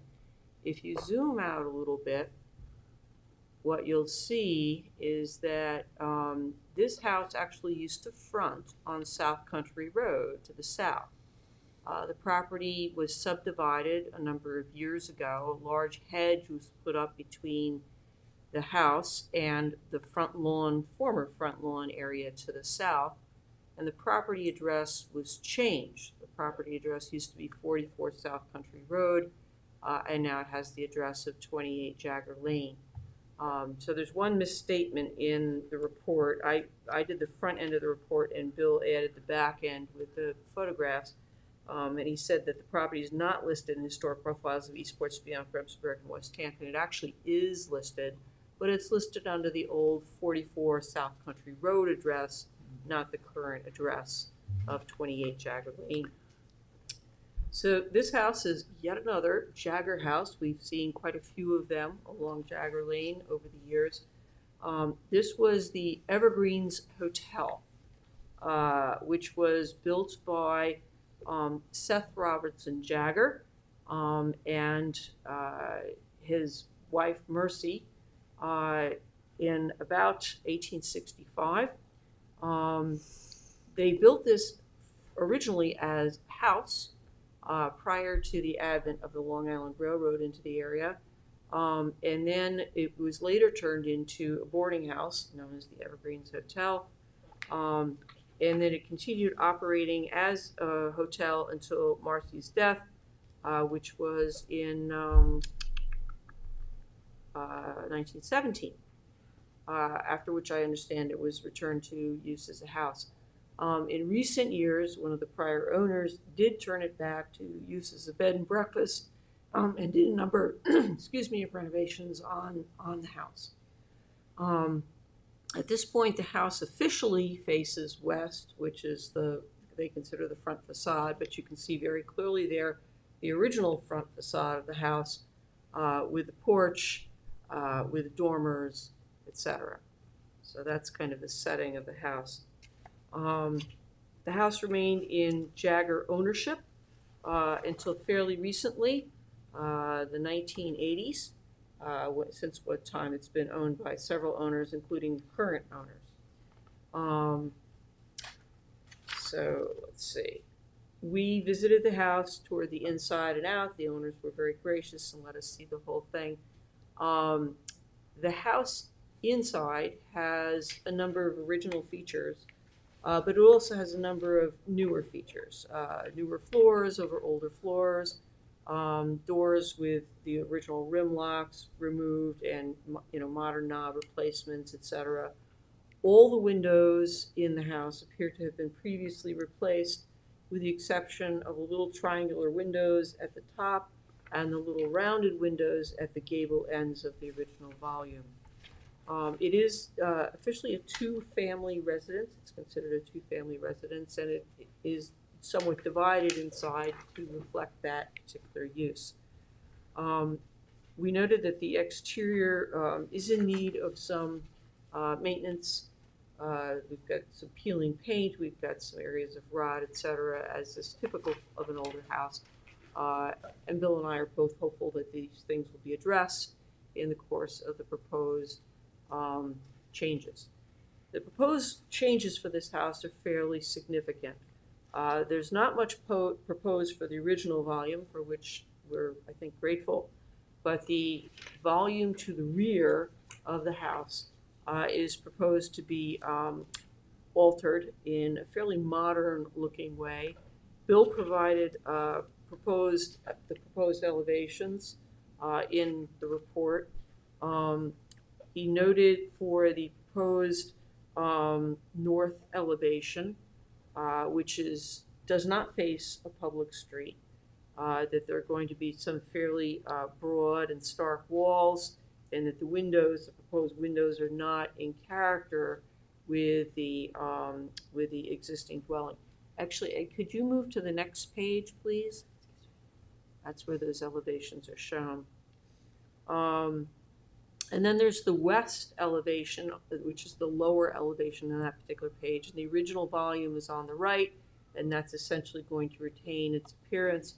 If you zoom out a little bit, what you'll see is that this house actually used to front on South Country Road to the south. The property was subdivided a number of years ago. A large hedge was put up between the house and the former front lawn area to the south, and the property address was changed. The property address used to be 44 South Country Road, and now it has the address of 28 Jagger Lane. So there's one misstatement in the report. I did the front end of the report, and Bill added the back end with the photographs. And he said that the property is not listed in historic profiles of Eastport, Spion, Bremsburg, and West Hampton. It actually is listed, but it's listed under the old 44 South Country Road address, not the current address of 28 Jagger Lane. So this house is yet another Jagger house. We've seen quite a few of them along Jagger Lane over the years. This was the Evergreens Hotel, which was built by Seth Robertson Jagger and his wife Mercy in about 1865. They built this originally as a house prior to the advent of the Long Island Railroad into the area. And then it was later turned into a boarding house known as the Evergreens Hotel. And then it continued operating as a hotel until Marcy's death, which was in 1917, after which I understand it was returned to use as a house. In recent years, one of the prior owners did turn it back to use as a bed and breakfast, and did a number, of renovations on the house. At this point, the house officially faces west, which is they consider the front facade, but you can see very clearly there the original front facade of the house with the porch, with dormers, etc. So that's kind of the setting of the house. The house remained in Jagger ownership until fairly recently, the 1980s. Since what time it's been owned by several owners, including current owners. So let's see. We visited the house, toured the inside and out. The owners were very gracious and let us see the whole thing. The house inside has a number of original features, but it also has a number of newer features. Newer floors over older floors. Doors with the original rim locks removed and modern knob replacements, etc. All the windows in the house appear to have been previously replaced, with the exception of the little triangular windows at the top and the little rounded windows at the gable ends of the original volume. It is officially a two-family residence. It's considered a two-family residence, and it is somewhat divided inside to reflect that particular use. We noted that the exterior is in need of some maintenance. We've got some peeling paint, we've got some areas of rot, etc., as is typical of an older house. And Bill and I are both hopeful that these things will be addressed in the course of the proposed changes. The proposed changes for this house are fairly significant. There's not much proposed for the original volume, for which we're, I think, grateful, but the volume to the rear of the house is proposed to be altered in a fairly modern-looking way. Bill provided the proposed elevations in the report. He noted for the proposed north elevation, which does not face a public street, that there are going to be some fairly broad and stark walls, and that the proposed windows are not in character with the existing dwelling. Actually, Ed, could you move to the next page, please? That's where those elevations are shown. And then there's the west elevation, which is the lower elevation on that particular page. And the original volume is on the right, and that's essentially going to retain its appearance.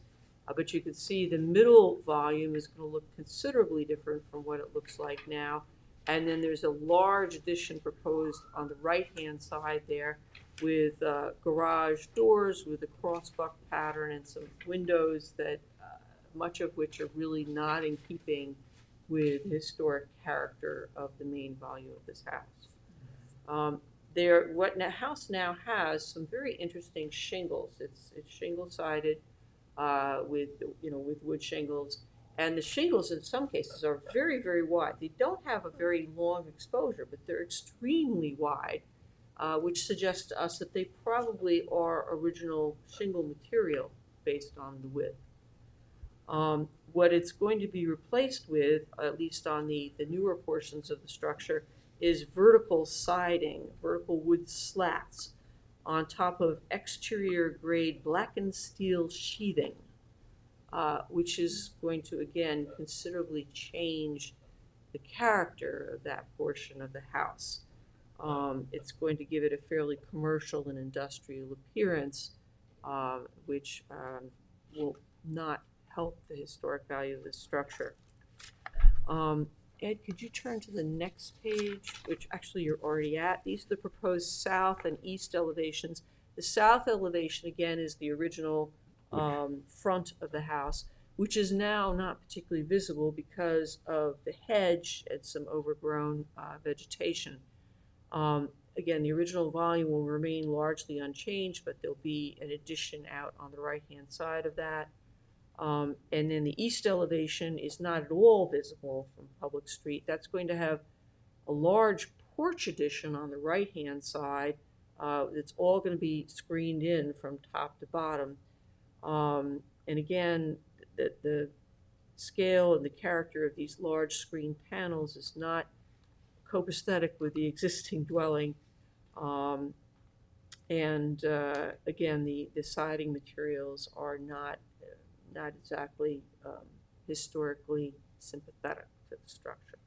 But you can see the middle volume is going to look considerably different from what it looks like now. And then there's a large addition proposed on the right-hand side there with garage doors with a crossbuck pattern and some windows that much of which are really not in keeping with the historic character of the main volume of this house. What the house now has some very interesting shingles. It's shingle sided with wood shingles, and the shingles in some cases are very, very wide. They don't have a very long exposure, but they're extremely wide, which suggests to us that they probably are original shingle material based on the width. What it's going to be replaced with, at least on the newer portions of the structure, is vertical siding, vertical wood slats on top of exterior grade blackened steel sheathing, which is going to, again, considerably change the character of that portion of the house. It's going to give it a fairly commercial and industrial appearance, which will not help the historic value of this structure. Ed, could you turn to the next page, which actually you're already at? These are the proposed south and east elevations. The south elevation, again, is the original front of the house, which is now not particularly visible because of the hedge and some overgrown vegetation. Again, the original volume will remain largely unchanged, but there'll be an addition out on the right-hand side of that. And then the east elevation is not at all visible from Public Street. That's going to have a large porch addition on the right-hand side. It's all going to be screened in from top to bottom. And again, the scale and the character of these large screen panels is not copacetic with the existing dwelling. Again, the siding materials are not exactly historically sympathetic to the structure.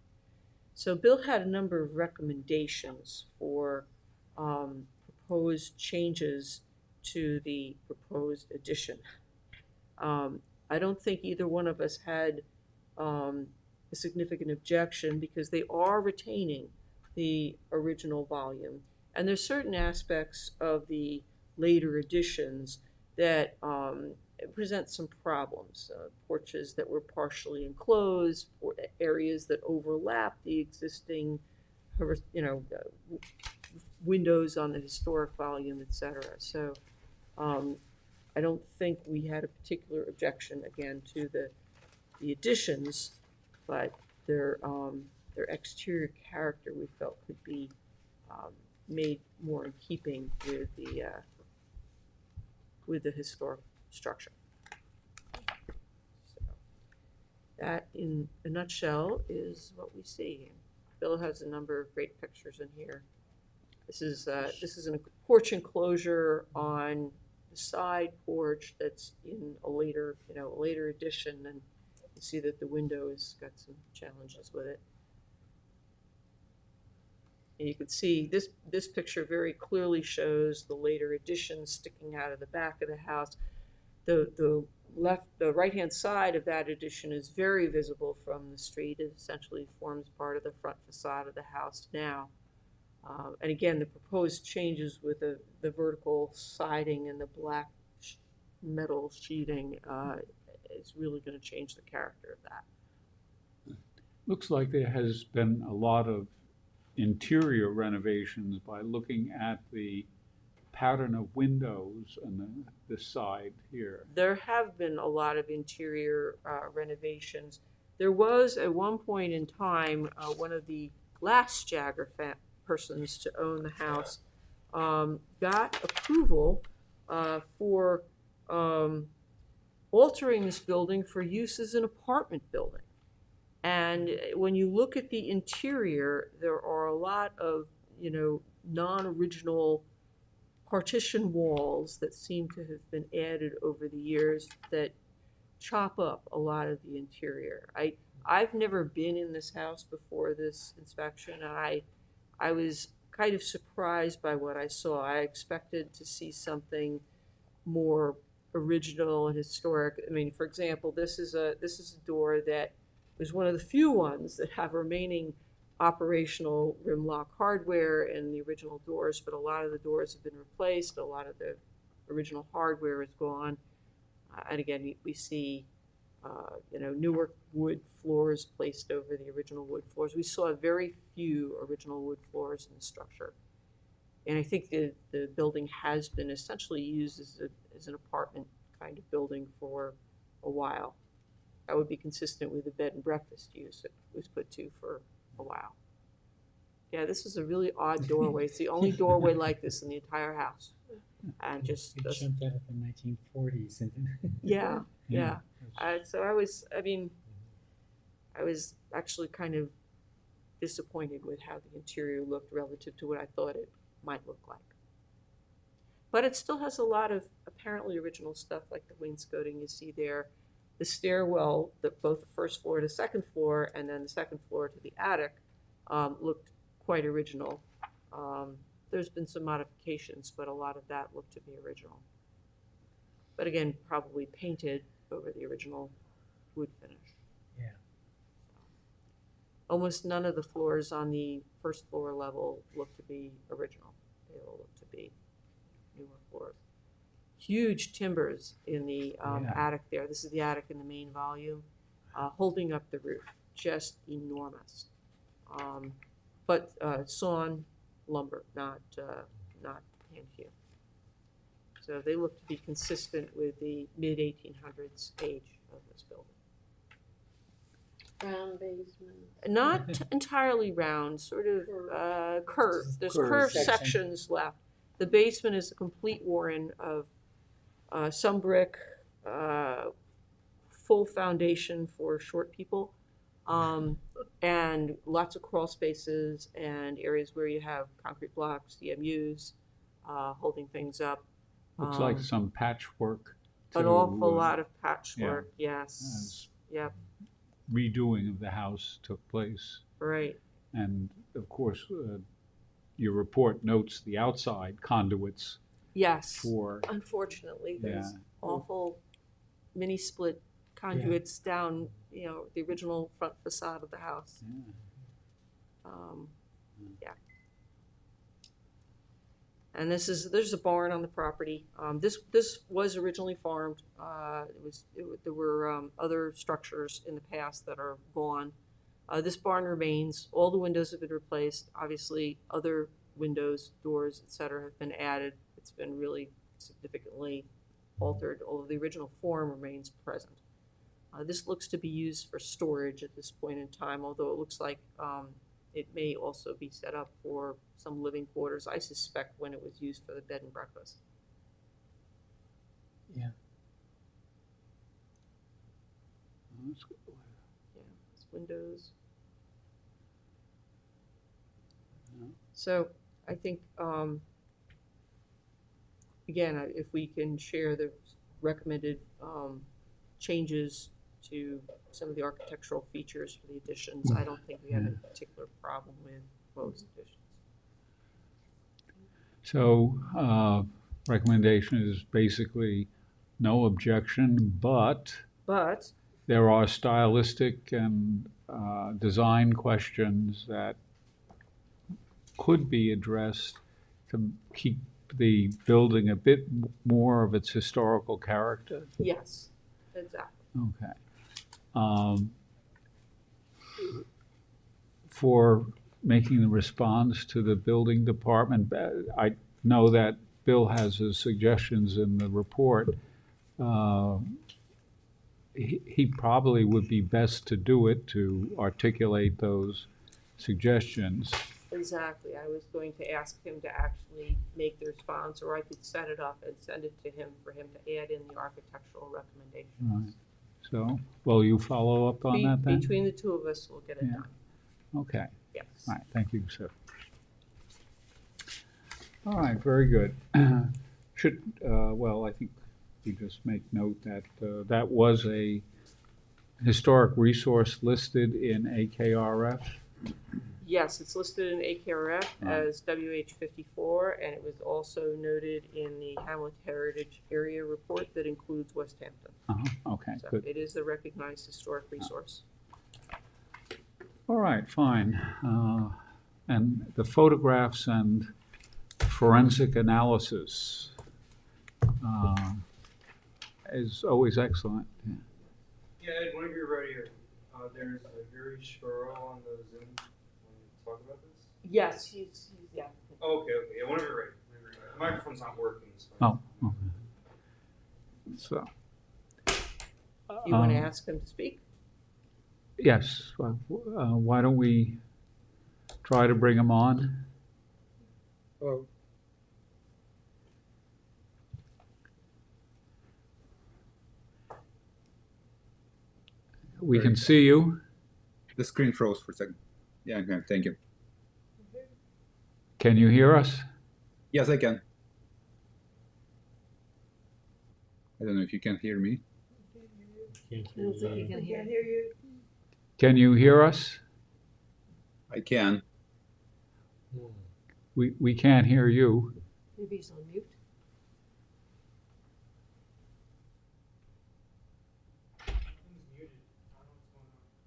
So Bill had a number of recommendations for proposed changes to the proposed addition. I don't think either one of us had a significant objection because they are retaining the original volume. And there's certain aspects of the later additions that present some problems. Porches that were partially enclosed, or areas that overlap the existing, windows on the historic volume, etc. So I don't think we had a particular objection, again, to the additions, but their exterior character we felt could be made more in keeping with the historic structure. So that, in a nutshell, is what we see. Bill has a number of great pictures in here. This is a porch enclosure on the side porch that's in a later addition, and you see that the window has got some challenges with it. And you can see this picture very clearly shows the later addition sticking out of the back of the house. The right-hand side of that addition is very visible from the street. It essentially forms part of the front facade of the house now. And again, the proposed changes with the vertical siding and the black metal sheeting is really going to change the character of that. Looks like there has been a lot of interior renovations by looking at the pattern of windows on this side here. There have been a lot of interior renovations. There was, at one point in time, one of the last Jagger persons to own the house got approval for altering this building for use as an apartment building. And when you look at the interior, there are a lot of, non-original partition walls that seem to have been added over the years that chop up a lot of the interior. I've never been in this house before this inspection, and I was kind of surprised by what I saw. I expected to see something more original and historic. I mean, for example, this is a door that was one of the few ones that have remaining operational rim lock hardware and the original doors, but a lot of the doors have been replaced. A lot of the original hardware is gone. And again, we see, newer wood floors placed over the original wood floors. We saw very few original wood floors in the structure. And I think the building has been essentially used as an apartment kind of building for a while. That would be consistent with the bed and breakfast use it was put to for a while. Yeah, this is a really odd doorway. It's the only doorway like this in the entire house. And just It jumped out of the 1940s. yeah. So I was actually kind of disappointed with how the interior looked relative to what I thought it might look like. But it still has a lot of apparently original stuff, like the wainscoting you see there. The stairwell, both the first floor to second floor and then the second floor to the attic, looked quite original. There's been some modifications, but a lot of that looked to be original. But again, probably painted over the original wood finish. Yeah. Almost none of the floors on the first floor level look to be original. They all look to be newer floors. Huge timbers in the attic there. This is the attic in the main volume, holding up the roof. Just enormous. But sawn lumber, not hand hewn. So they look to be consistent with the mid-1800s age of this building. Round basement. Not entirely round, sort of curved. There's curved sections left. The basement is a complete warren of some brick, full foundation for short people, and lots of crawl spaces and areas where you have concrete blocks, DMUs, holding things up. Looks like some patchwork. An to, awful lot of patchwork, yes. as Yep, redoing of the house took place. right. And of course, your report notes the outside conduits Yes. for, Unfortunately, there's Yeah. awful mini split conduits down, the original front facade of the house. Yeah. And there's a barn on the property. This was originally farmed. There were other structures in the past that are gone. This barn remains. All the windows have been replaced. Obviously, other windows, doors, etc., have been added. It's been really significantly altered, although the original form remains present. This looks to be used for storage at this point in time, although it looks like it may also be set up for some living quarters, I suspect, when it was used for the bed and breakfast. Yeah. That's good. Yeah, it's windows. Yeah. So I think, again, if we can share the recommended changes to some of the architectural features for the additions, I don't think we have any particular problem with most additions. So, recommendation is basically no objection, but But, there are stylistic and design questions that could be addressed to keep the building a bit more of its historical character. yes, exactly. Okay. For making the response to the building department, I know that Bill has his suggestions in the report. He probably would be best to do it, to articulate those suggestions. Exactly. I was going to ask him to actually make the response, or I could set it up and send it to him for him to add in the architectural recommendations. Right. So, will you follow up on that then? Between the two of us, we'll get it Yeah. done. Okay. Yes. All right, thank you, sir. All right, very good. Well, I think we just make note that that was a historic resource listed in AKRF? Yes, it's listed in AKRF Right. as WH54, and it was also noted in the Hamlet Heritage Area Report that includes West Hampton. Okay, So good. it is a recognized historic resource. All right, fine. And the photographs and forensic analysis is always excellent. Yeah. Yeah, Ed, whenever you're ready, there's a Gary Sparrow on the Zoom when you talk about this. Yes, he's the applicant. Oh, okay, yeah, whenever you're ready. The microphone's not working. So. Oh, okay. So. Do you want to ask him to speak? Yes. Why don't we try to bring him on? Hello. We can see you. The screen froze for a second. Yeah, okay, thank you. Can you hear us? Yes, I can. I don't know if you can hear me. Can't I don't think you can hear. Can you hear us? I can. We can't hear you. Maybe he's on mute.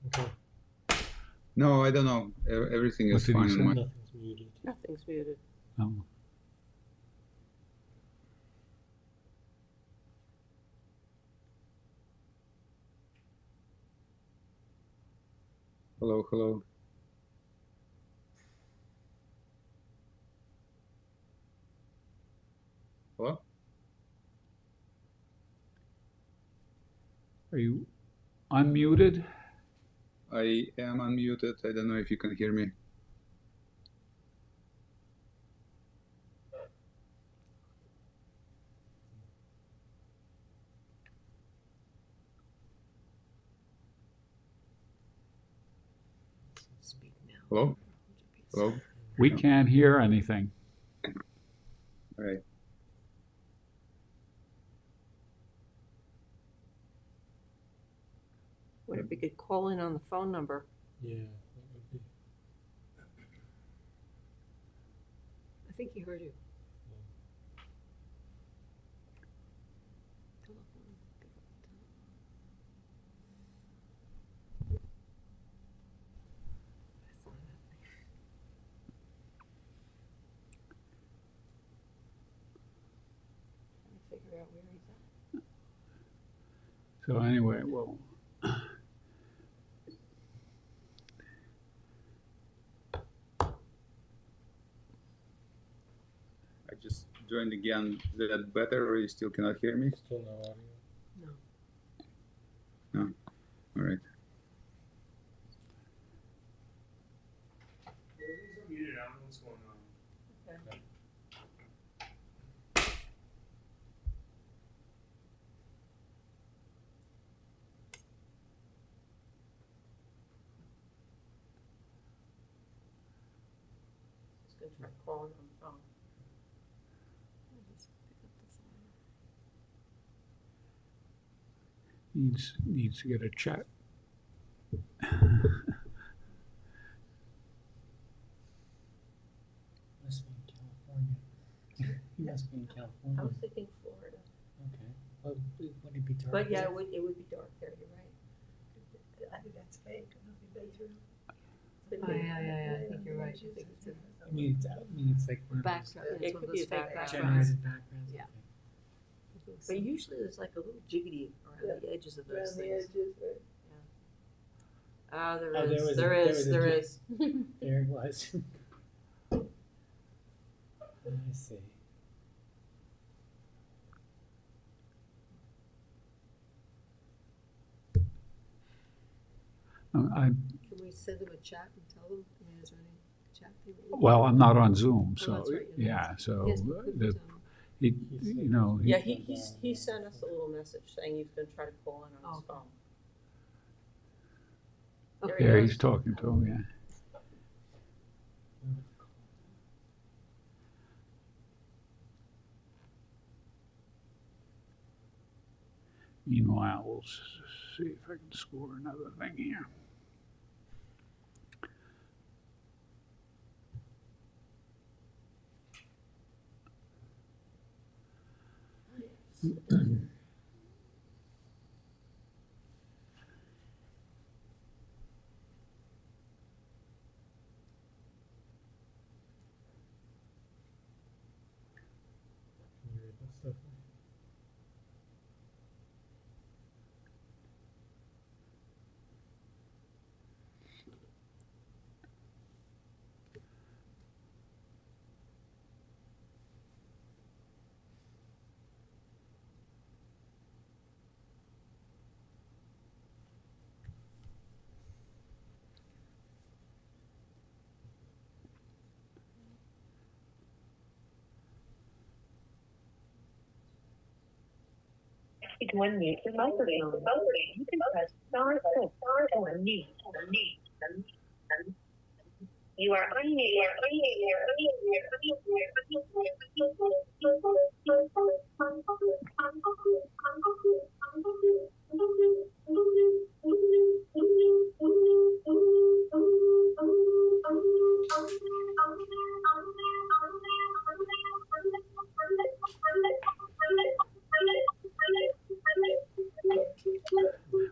Okay. No, I don't know. Everything What is did he fine say? on my. Nothing's muted. Nothing's muted. Oh. Hello, hello. Hello? Are you unmuted? I am unmuted. I don't know if you can hear me. Speak now. Hello? Hello? We can't hear anything. All right. What if we could call in on the phone number? Yeah, that would be. I think he heard you. Figure out where he's at. So anyway, well, I just joined again. Is that better or you still cannot hear me? Still no audio. No. No? All right. Everything's unmuted. I don't know what's going on. Okay. Just gonna try calling on the phone. needs to get a chat. Must be in California. He must be in I California. was thinking Florida, Okay. Well, would it be dark? but yeah, there? it would be dark there, you're right. I think that's fake, nothing through. Oh, yeah, I think you're right. I think it's a I mean, it's like one of those background. It It's one could of be those a fake background. backgrounds. generated backgrounds. Yeah. Okay. But usually there's like a little jiggity around the edges of those things. Ah, Oh, there there is, was a- there there is, was a there jig. is. There it was. I see. Can we send them a chat and tell them? I mean, is there any chat thing? that you- Well, I'm not on Zoom, Oh, so, that's right, you're not. yeah, so, Yes, we could, the, he, you know, he- Yeah, he sent us a little message saying he's gonna try to call in on his Oh. phone. Okay. yeah, he's talking to him, yeah. Meanwhile, we'll see if I can score another thing here. Can you read this stuff? To unmute your microphone, you can press star to unmute. You are unmuted.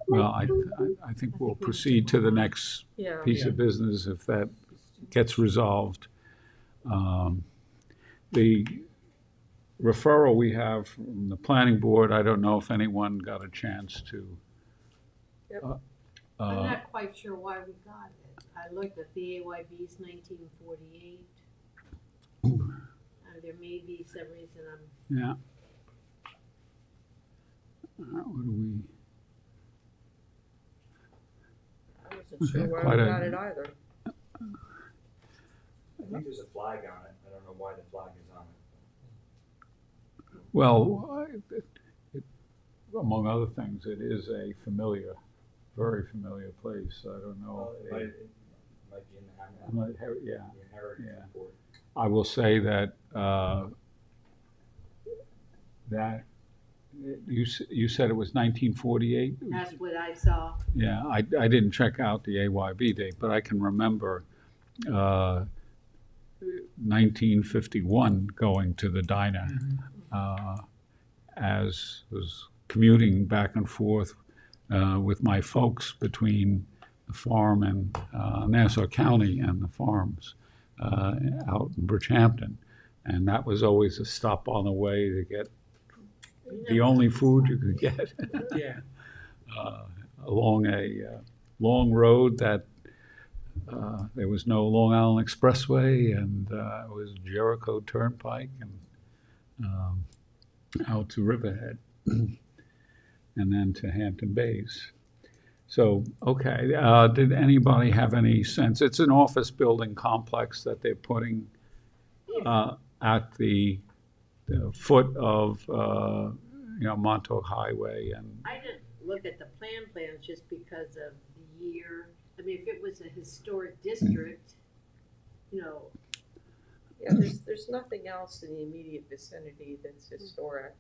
Well, I think we'll proceed to the next Yeah. piece of business if that gets resolved. The referral we have from the planning board, I don't know if anyone got a chance to. Yep. I'm not quite sure why we got it. I looked at the AYB's 1948. There may be some reason I'm. Yeah. What do we? I wasn't sure why Quite we a- got it either. I think there's a flag on it. I don't know why the flag is on it. Well, among other things, it is a familiar, very familiar place. I don't know. Well, it might be in the I might have- yeah. the heritage Yeah. report. I will say that that you said it was 1948. That's what I saw. Yeah, I didn't check out the AYB date, but I can remember 1951 going to the diner as was commuting back and forth with my folks between the farm and Nassau County and the farms out in Bridgehampton. And that was always a stop on the way to get the only food you could get. Yeah. Along a long road that there was no Long Island Expressway, and it was Jericho Turnpike, and out to Riverhead, and then to Hampton Bays. So, okay, did anybody have any sense? It's an office building complex that they're putting at the foot of Montauk Highway, and I didn't look at the plans just because of the year. I mean, if it was a historic district, Yeah, there's nothing else in the immediate vicinity that's historic.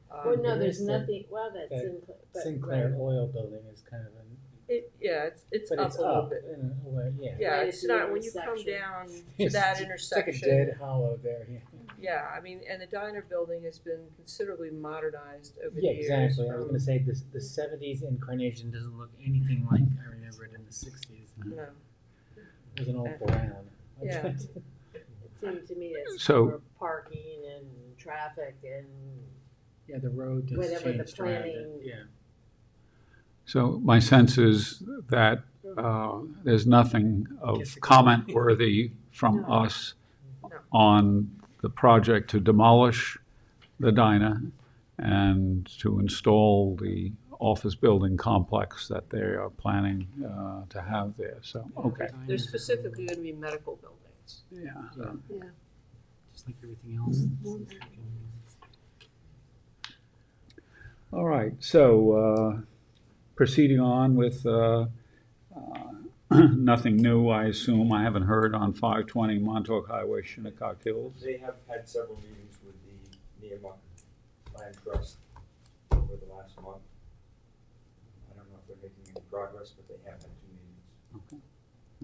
well, no, there there's is the- nothing, well, that's that Sinclair. But, Sinclair right. Oil Building is kind of an, It's but up it's a little up bit. in a way, yeah. Yeah, Right it's at the not, when you come intersection. down to It's- that It's like a intersection. dead hollow there, yeah. Yeah, I mean, and the diner building has been considerably modernized over the Yeah, years. exactly. I was from- gonna say the '70s incarnation doesn't look anything like I remember it in the '60s. No, It was an all brown. Yeah. It seemed to me it's So- more parking and traffic and Yeah, the road just Whatever the changed around it, planning- yeah. so my sense is that there's nothing of comment worthy from No. us No. on the project to demolish the diner and to install the office building complex that they are planning to have there. So, okay. there's specifically gonna be medical buildings. Yeah. Yeah. Just like everything else. All right. So proceeding on with nothing new, I assume. I haven't heard on 520 Montauk Highway, Shinnecock Hills. They have had several meetings with the Neomuc Land Trust over the last month. making any progress, but they have had 2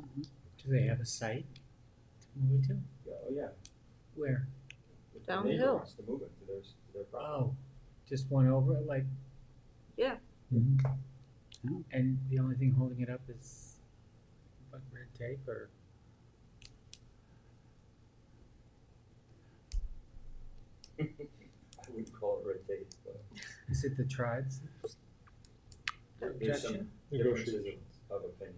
meetings. Do they have a site to move it to? Yeah, oh, yeah. Where? The Down the neighbor hill. wants to move it to their property. Oh, just one over it, like, and the only thing holding it up is what, red tape or? I wouldn't call it red tape, but Is it the tribes? there's some Objection? differences of opinion.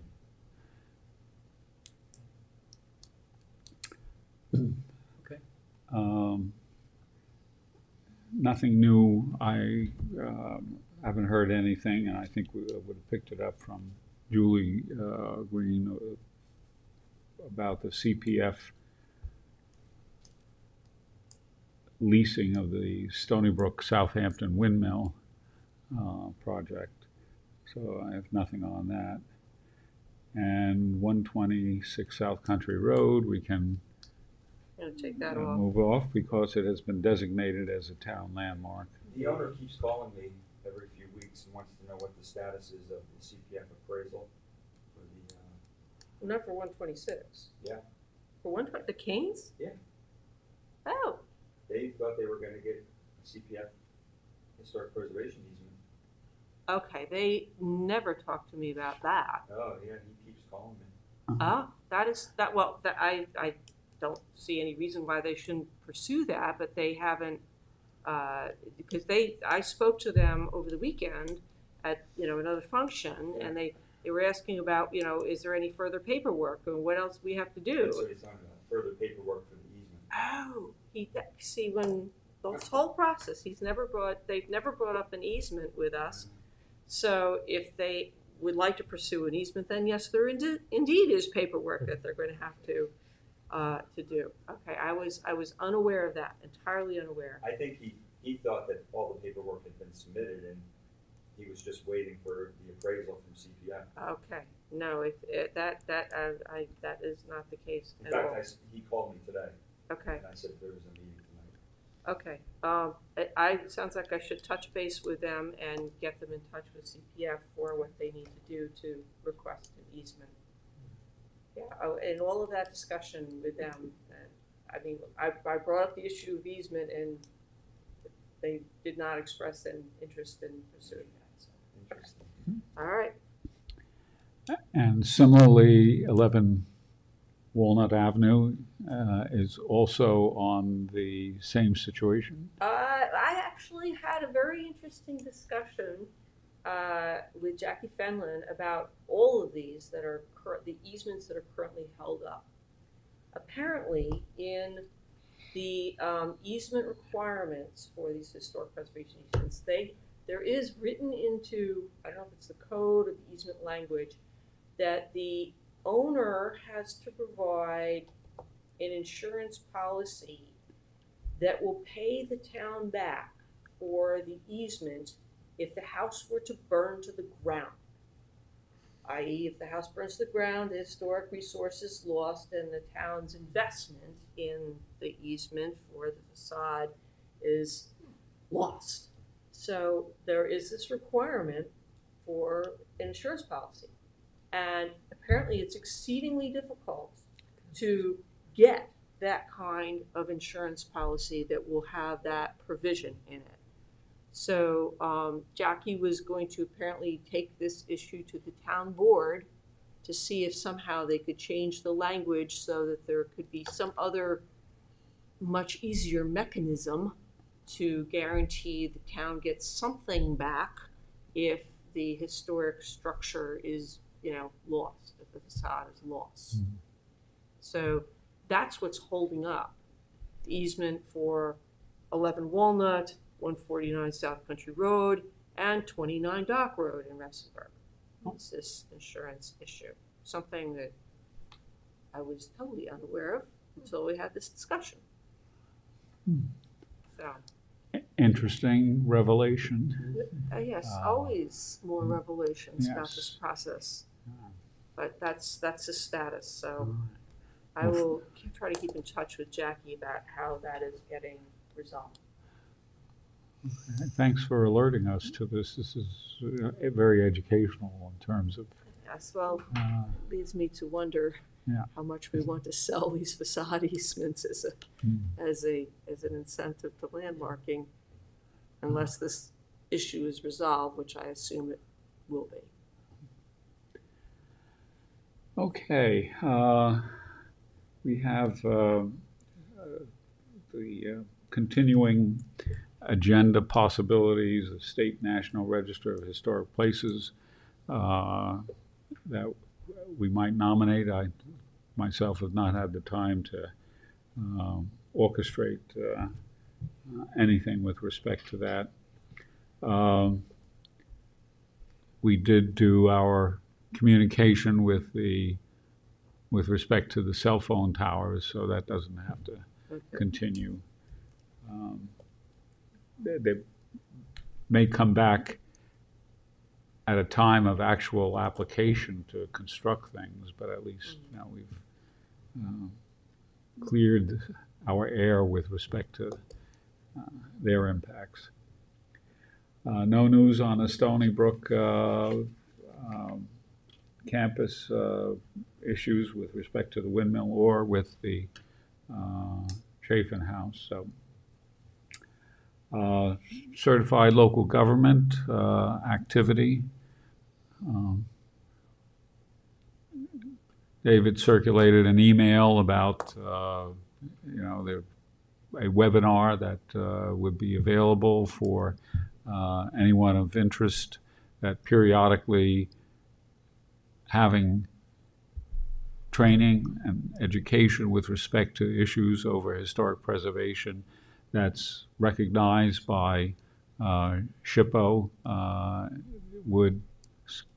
Nothing new. I haven't heard anything, and I think we would have picked it up from Julie Green about the CPF leasing of the Stony Brook Southampton windmill project. So I have nothing on that. And 126 South Country Road, we can Gonna take that off. move off because it has been designated as a town landmark. The owner keeps calling me every few weeks and wants to know what the status is of the CPF appraisal for the, Not for 126. Yeah. For 120, the Kings? Yeah. Oh, they thought they were gonna get a CPF historic preservation easement. okay, they never talked to me about that. Oh, yeah, he keeps calling me. Oh, that I don't see any reason why they shouldn't pursue that, but they haven't, because I spoke to them over the weekend at, another function, and they were asking about, is there any further paperwork and what else we have to do? That's what he's talking about, further paperwork for the easement. Oh, see, when this whole process, they've never brought up an easement with us. So if they would like to pursue an easement, then yes, there indeed is paperwork that they're going to have to do. Okay, I was unaware of that, entirely unaware. I think he thought that all the paperwork had been submitted and he was just waiting for the appraisal from CPF. Okay, no, that is not the case In at fact, all. he called me today Okay. and I said there was a meeting tonight. Okay, it sounds like I should touch base with them and get them in touch with CPF for what they need to do to request an easement. Yeah, and all of that discussion with them, I brought up the issue of easement and they did not express an interest in pursuing that, so. Interesting. All right, And similarly, 11 Walnut Avenue is also on the same situation. I actually had a very interesting discussion with Jackie Fenlon about all of these that are the easements that are currently held up. Apparently, in the easement requirements for these historic preservation easements, there is written into, I don't know if it's the code or the easement language, that the owner has to provide an insurance policy that will pay the town back for the easement if the house were to burn to the ground. I.e., if the house burns to the ground, the historic resource is lost and the town's investment in the easement for the facade is lost. So there is this requirement for an insurance policy. And apparently it's exceedingly difficult to get that kind of insurance policy that will have that provision in it. So Jackie was going to apparently take this issue to the town board to see if somehow they could change the language so that there could be some other much easier mechanism to guarantee the town gets something back if the historic structure is, lost, if the facade is lost. Mm-hmm. So that's what's holding up the easement for 11 Walnut, 149 South Country Road, and 29 Dock Road in Rensselaer. It's this insurance issue, something that I was totally unaware of until we had this discussion. So. Interesting revelation. Yes, always more revelations about yes. this process. But that's the status, so I Well, will try to keep in touch with Jackie about how that is getting resolved. Thanks for alerting us to this. This is very educational in terms of, Yes, well, uh, leads me to wonder Yeah. how much we want to sell these facade easements as an incentive to landmarking, unless this issue is resolved, which I assume it will be. Okay, we have the continuing agenda possibilities of State National Register of Historic Places that we might nominate. I myself have not had the time to orchestrate anything with respect to that. We did do our communication with respect to the cell phone towers, so that doesn't have to continue. They may come back at a time of actual application to construct things, but at least we've cleared our air with respect to their impacts. No news on the Stony Brook campus issues with respect to the windmill or with the Chafin House. So, certified local government activity. David circulated an email about a webinar that would be available for anyone of interest, that periodically having training and education with respect to issues over historic preservation that's recognized by SHPO would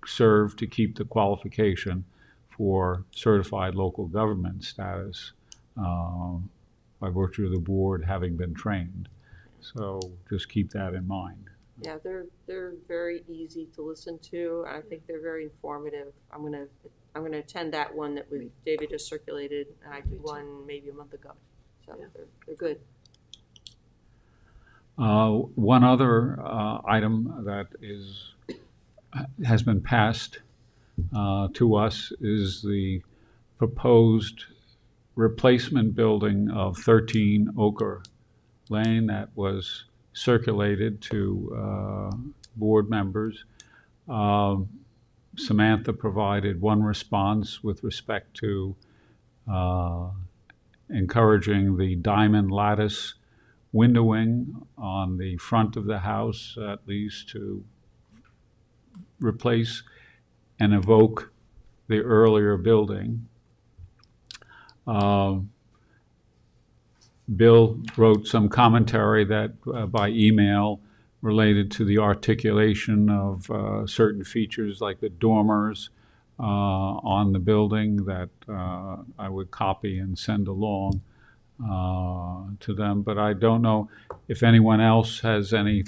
serve to keep the qualification for certified local government status by virtue of the board having been trained. So just keep that in mind. Yeah, they're very easy to listen to. I think they're very informative. I'm gonna attend that one that David just circulated, and I did one maybe a month ago. So yeah, they're good. One other item that has been passed to us is the proposed replacement building of 13 Ochre Lane that was circulated to board members. Samantha provided one response with respect to encouraging the diamond lattice windowing on the front of the house, at least, to replace and evoke the earlier building. Bill wrote some commentary that by email related to the articulation of certain features like the dormers on the building that I would copy and send along to them. But I don't know if anyone else has any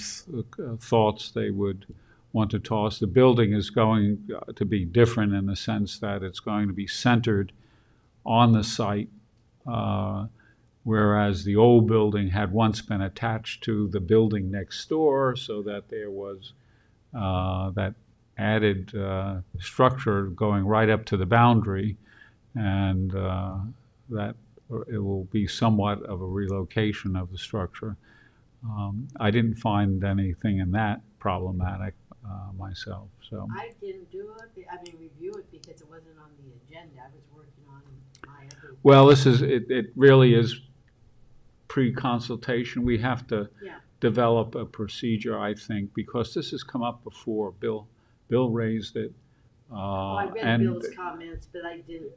thoughts they would want to toss. The building is going to be different in the sense that it's going to be centered on the site, whereas the old building had once been attached to the building next door, so that there was that added structure going right up to the boundary, and that it will be somewhat of a relocation of the structure. I didn't find anything in that problematic myself. So I didn't review it because it wasn't on the agenda. I was working on my other. Well, it really is pre-consultation. We have to develop a procedure, I think, because this has come up before. Bill raised it. I read Bill's comments, but I didn't.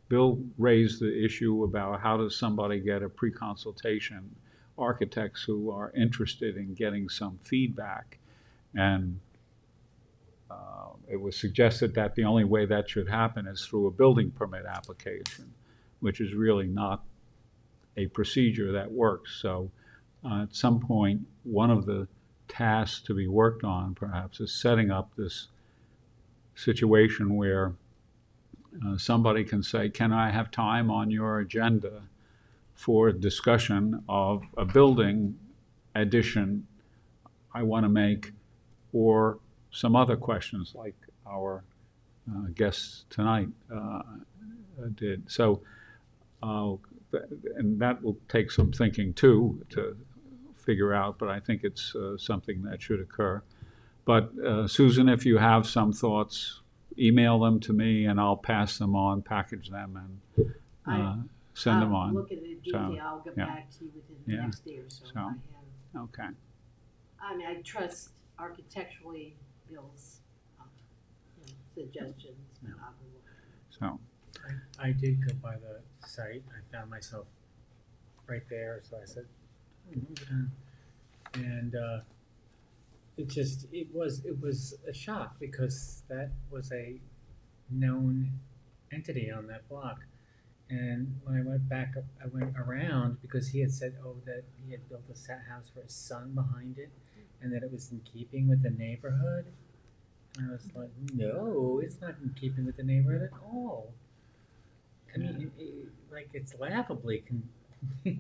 Bill raised the issue about how does somebody get a pre-consultation, architects who are interested in getting some feedback. And it was suggested that the only way that should happen is through a building permit application, which is really not a procedure that works. So at some point, one of the tasks to be worked on perhaps is setting up this situation where somebody can say, can I have time on your agenda for discussion of a building addition I want to make, or some other questions like our guests tonight did. So, and that will take some thinking too to figure out, but I think it's something that should occur. But Susan, if you have some thoughts, email them to me and I'll pass them on, package them, and send them on. I'll look at the detail, I'll get yeah. back to you within the Yeah. next day or so. So, I have, okay. I mean, I trust architecturally Bill's, suggestions, but I'll go look. So, I did go by the site. I found myself right there, so I said, and it was a shock because that was a known entity on that block. And when I went back up, I went around because he had said, that he had built a house for his son behind it, and that it was in keeping with the neighborhood. And I was like, no, it's not in keeping with the neighborhood at all. I mean, like it's laughably that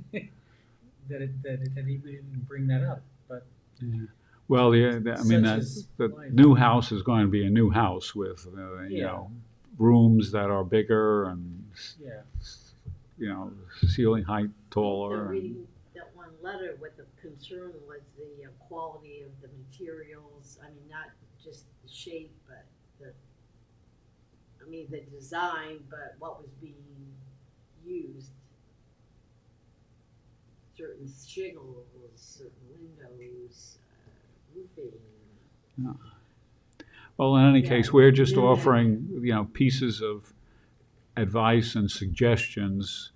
he didn't bring that up, but. yeah. Well, I mean, the new house is going to be a new house with, you know, rooms that are bigger and, you know, ceiling height taller. Reading that one letter, what the concern was the quality of the materials. I mean, not just the shape, but the design, but what was being used. Certain shingles, certain windows, roofing. Yeah. Well, in any case, we're just Yeah. offering, you know, pieces of advice and suggestions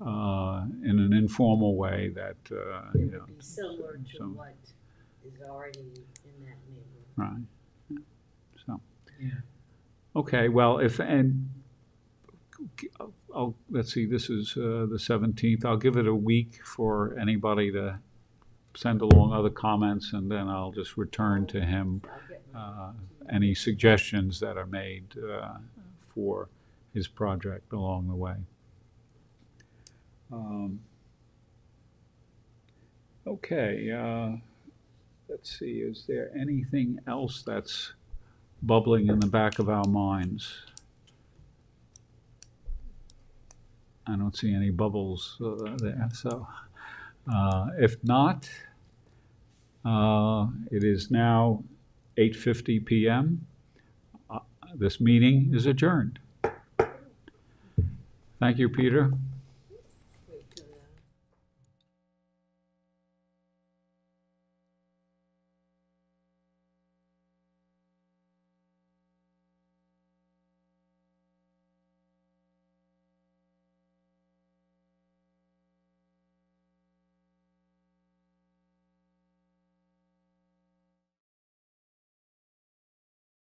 in an informal way that, you know. It would be similar to what is already in that neighborhood. Right. Yeah. So. Yeah. Okay. Well, let's see. This is the 17th. I'll give it a week for anybody to send along other comments, and then I'll just return to him any suggestions that are made for his project along the way. Okay, let's see, is there anything else that's bubbling in the back of our minds? I don't see any bubbles there, so if not, it is now 8:50 p.m. This meeting is adjourned. Thank you, Peter.